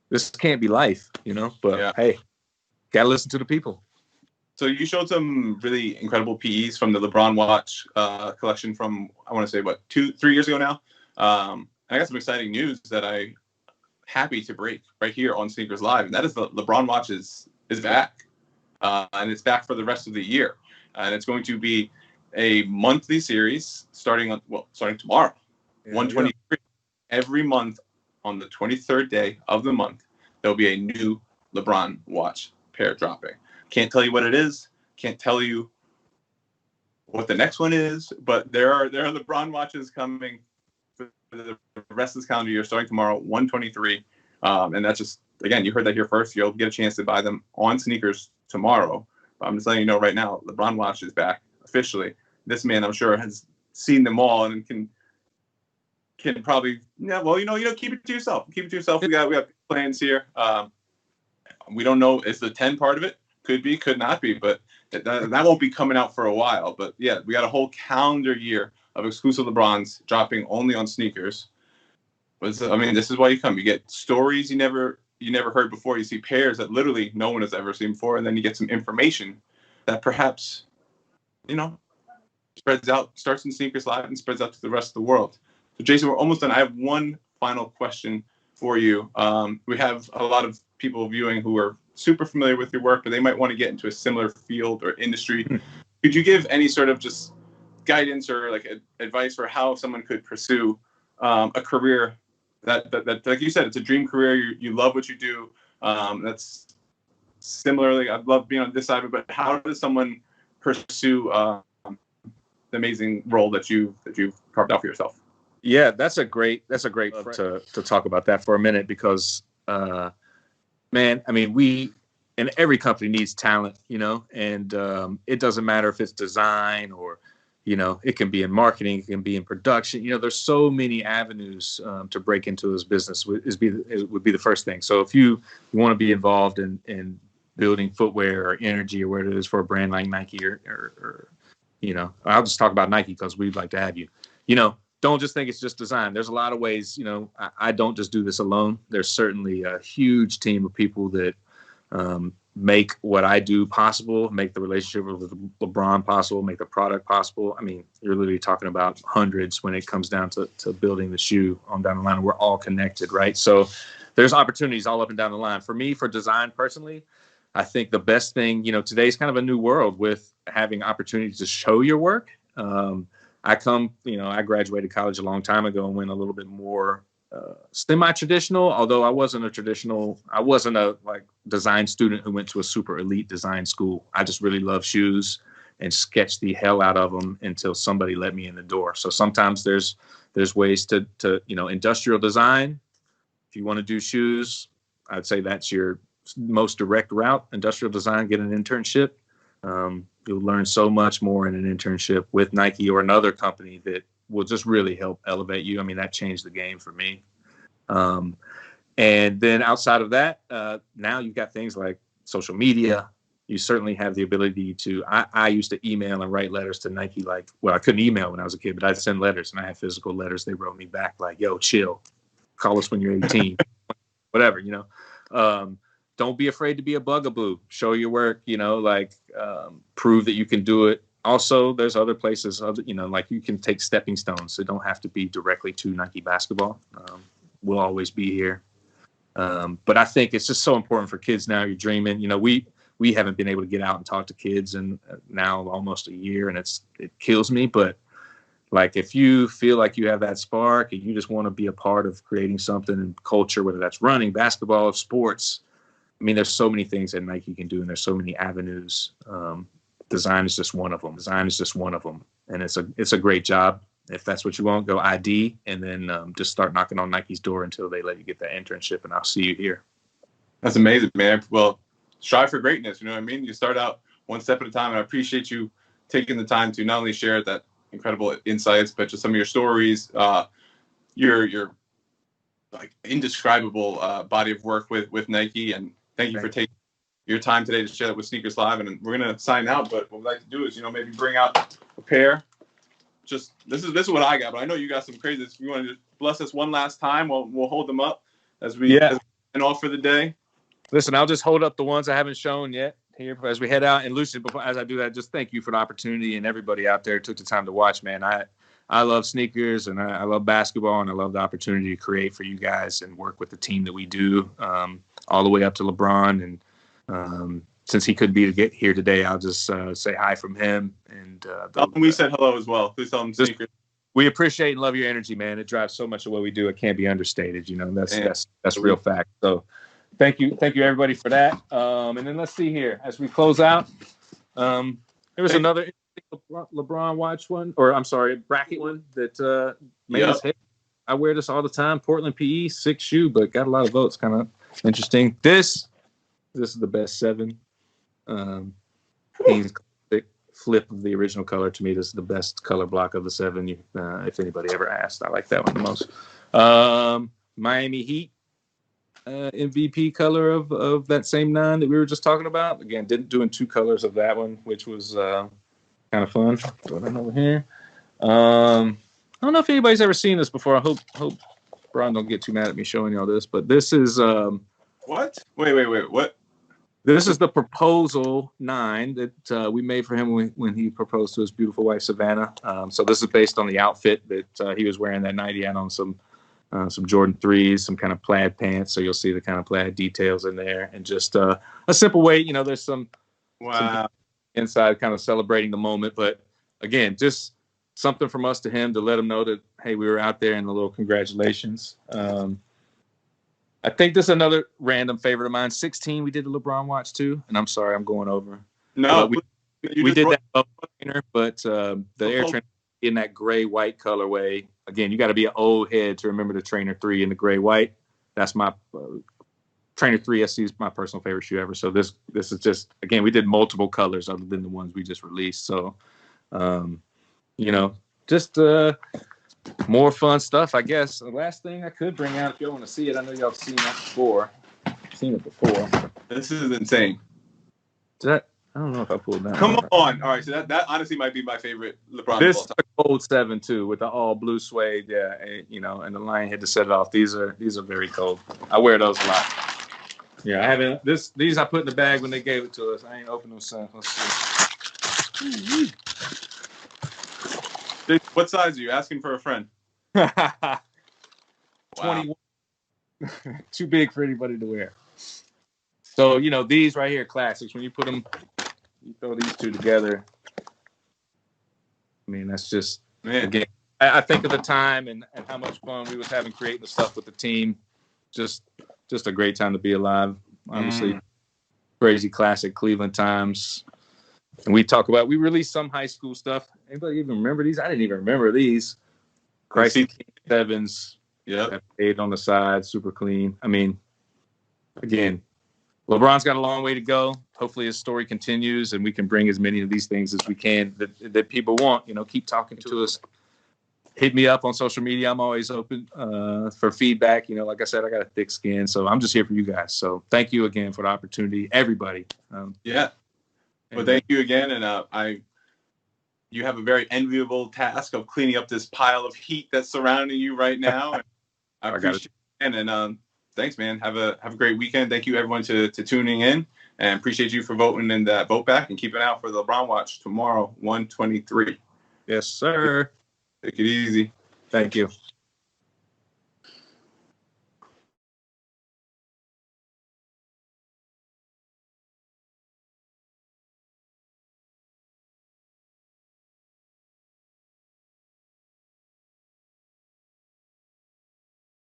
Speaker 2: This can't be life, But hey, gotta listen to the people.
Speaker 1: So you showed some really incredible PEs from the LeBron watch collection from, I want to say, 2-3 years ago now. I got some exciting news that I'm happy to break right here on Sneakers Live, and that is the LeBron watch is back, and it's back for the rest of the year, and it's going to be a monthly series starting tomorrow, 123. Every month on the 23rd day of the month, there'll be a new LeBron watch pair dropping. Can't tell you what it is. Can't tell you what the next one is, but there are LeBron watches coming for the rest of this calendar year, starting tomorrow, 123. And that's just, again, you heard that here first. You'll get a chance to buy them on Sneakers tomorrow. But I'm just letting you know right now, LeBron watch is back officially. This man, I'm sure, has seen them all and can probably, keep it to yourself. Keep it to yourself. We have plans here. We don't know. Is the 10 part of it? Could be, could not be, but that won't be coming out for a while. But yeah, we got a whole calendar year of exclusive LeBrons dropping only on Sneakers. This is why you come. You get stories you never heard before. You see pairs that literally no one has ever seen before, and then you get some information that perhaps, spreads out, starts in Sneakers Live and spreads out to the rest of the world. So Jason, we're almost done. I have one final question for you. We have a lot of people viewing who are super familiar with your work, but they might want to get into a similar field or industry. Could you give any sort of just guidance or like advice for how someone could pursue a career that like you said, it's a dream career. You love what you do. That's similarly, I'd love being on this side of it, but how does someone pursue the amazing role that you've carved out for yourself?
Speaker 2: Yeah, that's a great to talk about that for a minute because man, every company needs talent, and it doesn't matter if it's design or it can be in marketing, it can be in production. There's so many avenues to break into this business. It would be the first thing. So if you want to be involved in building footwear or energy or whatever it is for a brand like Nike or I'll just talk about Nike because we'd like to have you. Don't just think it's just design. There's a lot of ways. I don't just do this alone. There's certainly a huge team of people that make what I do possible, make the relationship with LeBron possible, make the product possible. I mean, you're literally talking about hundreds when it comes down to building the shoe on down the line. We're all connected, right? So there's opportunities all up and down the line. For me, for design personally, I think the best thing, today's kind of a new world with having opportunities to show your work. I graduated college a long time ago and went a little bit more semi-traditional, although I wasn't a design student who went to a super elite design school. I just really love shoes and sketched the hell out of them until somebody let me in the door. So sometimes there's ways to industrial design. If you want to do shoes, I'd say that's your most direct route. Industrial design, get an internship. You'll learn so much more in an internship with Nike or another company that will just really help elevate you. I mean, that changed the game for me. And then outside of that, now you've got things like social media. You certainly have the ability to, I used to email and write letters to Nike. I couldn't email when I was a kid, but I'd send letters and I had physical letters. They wrote me back like, yo, chill, call us when you're 18, whatever, don't be afraid to be a bugaboo, show your work, prove that you can do it. Also, there's other places, you can take stepping stones. So don't have to be directly to Nike basketball. We'll always be here. But I think it's just so important for kids now. You're dreaming. We haven't been able to get out and talk to kids in now almost a year, and it kills me. But if you feel like you have that spark and you just want to be a part of creating something in culture, whether that's running, basketball, sports, I mean, there's so many things that Nike can do, and there's so many avenues. Design is just one of them. And it's a great job. If that's what you want, go ID and then just start knocking on Nike's door until they let you get that internship, and I'll see you here.
Speaker 1: That's amazing, man. Well, strive for greatness. You know what I mean? You start out one step at a time, and I appreciate you taking the time to not only share that incredible insights, but just some of your stories, your indescribable body of work with Nike. And thank you for taking your time today to share that with Sneakers Live. And we're going to sign out, but what we'd like to do is, maybe bring out a pair. Just this is what I got, but I know you got some crazy. If you want to just bless us one last time, we'll hold them up as we end off for the day.
Speaker 2: Listen, I'll just hold up the ones I haven't shown yet here as we head out. And Lucian, as I do that, just thank you for the opportunity, and everybody out there took the time to watch, man. I love sneakers, and I love basketball, and I love the opportunity to create for you guys and work with the team that we do, all the way up to LeBron. And since he couldn't be here today, I'll just say hi from him. And
Speaker 1: we said hello as well. Please tell him sneakers.
Speaker 2: We appreciate and love your energy, man. It drives so much of what we do. It can't be understated. That's real fact. So thank you, everybody, for that. And then let's see here as we close out. There was another LeBron watch one, or I'm sorry, bracket one that made us hit. I wear this all the time. Portland PE, 6 shoe, but got a lot of votes. Kind of interesting. This is the best 7. Hanes flip of the original color. To me, this is the best color block of the 7. If anybody ever asked, I like that one the most. Miami Heat MVP color of that same 9 that we were just talking about. Again, doing 2 colors of that one, which was kind of fun. Going over here. I don't know if anybody's ever seen this before. I hope Brian don't get too mad at me showing y'all this, but this is
Speaker 1: what? Wait, what?
Speaker 2: This is the proposal 9 that we made for him when he proposed to his beautiful wife Savannah. So this is based on the outfit that he was wearing that night. He had on some Jordan 3s, some kind of plaid pants. So you'll see the kind of plaid details in there, and just a simple way. There's some inside kind of celebrating the moment, but again, just something from us to him to let him know that, hey, we were out there, and a little congratulations. I think this is another random favorite of mine. 16, we did the LeBron watch too, and I'm sorry, I'm going over.
Speaker 1: No,
Speaker 2: we did that trainer, but the Air Trainer in that gray-white colorway. Again, you got to be an old head to remember the Trainer 3 in the gray-white. That's my Trainer 3 SC is my personal favorite shoe ever. So this is just, again, we did multiple colors other than the ones we just released. So, just more fun stuff, I guess. The last thing I could bring out, if y'all want to see it, I know y'all have seen that before. Seen it before.
Speaker 1: This is insane.
Speaker 2: I don't know if I pulled that.
Speaker 1: Come on. All right, so that honestly might be my favorite LeBron.
Speaker 2: This is a cold 7 too, with the all blue suede, yeah, and the lion head to set it off. These are very cold. I wear those a lot. Yeah, I haven't. These I put in the bag when they gave it to us. I ain't opened them since. Let's see.
Speaker 1: What size are you? Asking for a friend.
Speaker 2: 21. Too big for anybody to wear. So, these right here, classics. When you put them, you throw these two together. I mean, that's just, again, I think of the time and how much fun we was having creating the stuff with the team. Just a great time to be alive. Obviously, crazy classic Cleveland times. And we released some high school stuff. Anybody even remember these? I didn't even remember these. Crisis 7s.
Speaker 1: Yeah.
Speaker 2: 8 on the side, super clean. I mean, again, LeBron's got a long way to go. Hopefully his story continues and we can bring as many of these things as we can that people want. Keep talking to us. Hit me up on social media. I'm always open for feedback. Like I said, I got a thick skin, so I'm just here for you guys. So thank you again for the opportunity, everybody.
Speaker 1: Well, thank you again, and you have a very enviable task of cleaning up this pile of heat that's surrounding you right now. And I appreciate it, and thanks, man. Have a great weekend. Thank you, everyone, to tuning in, and appreciate you for voting in that vote back and keeping out for the LeBron Watch tomorrow, 1:23.
Speaker 2: Yes, sir.
Speaker 1: Take it easy.
Speaker 2: Thank you.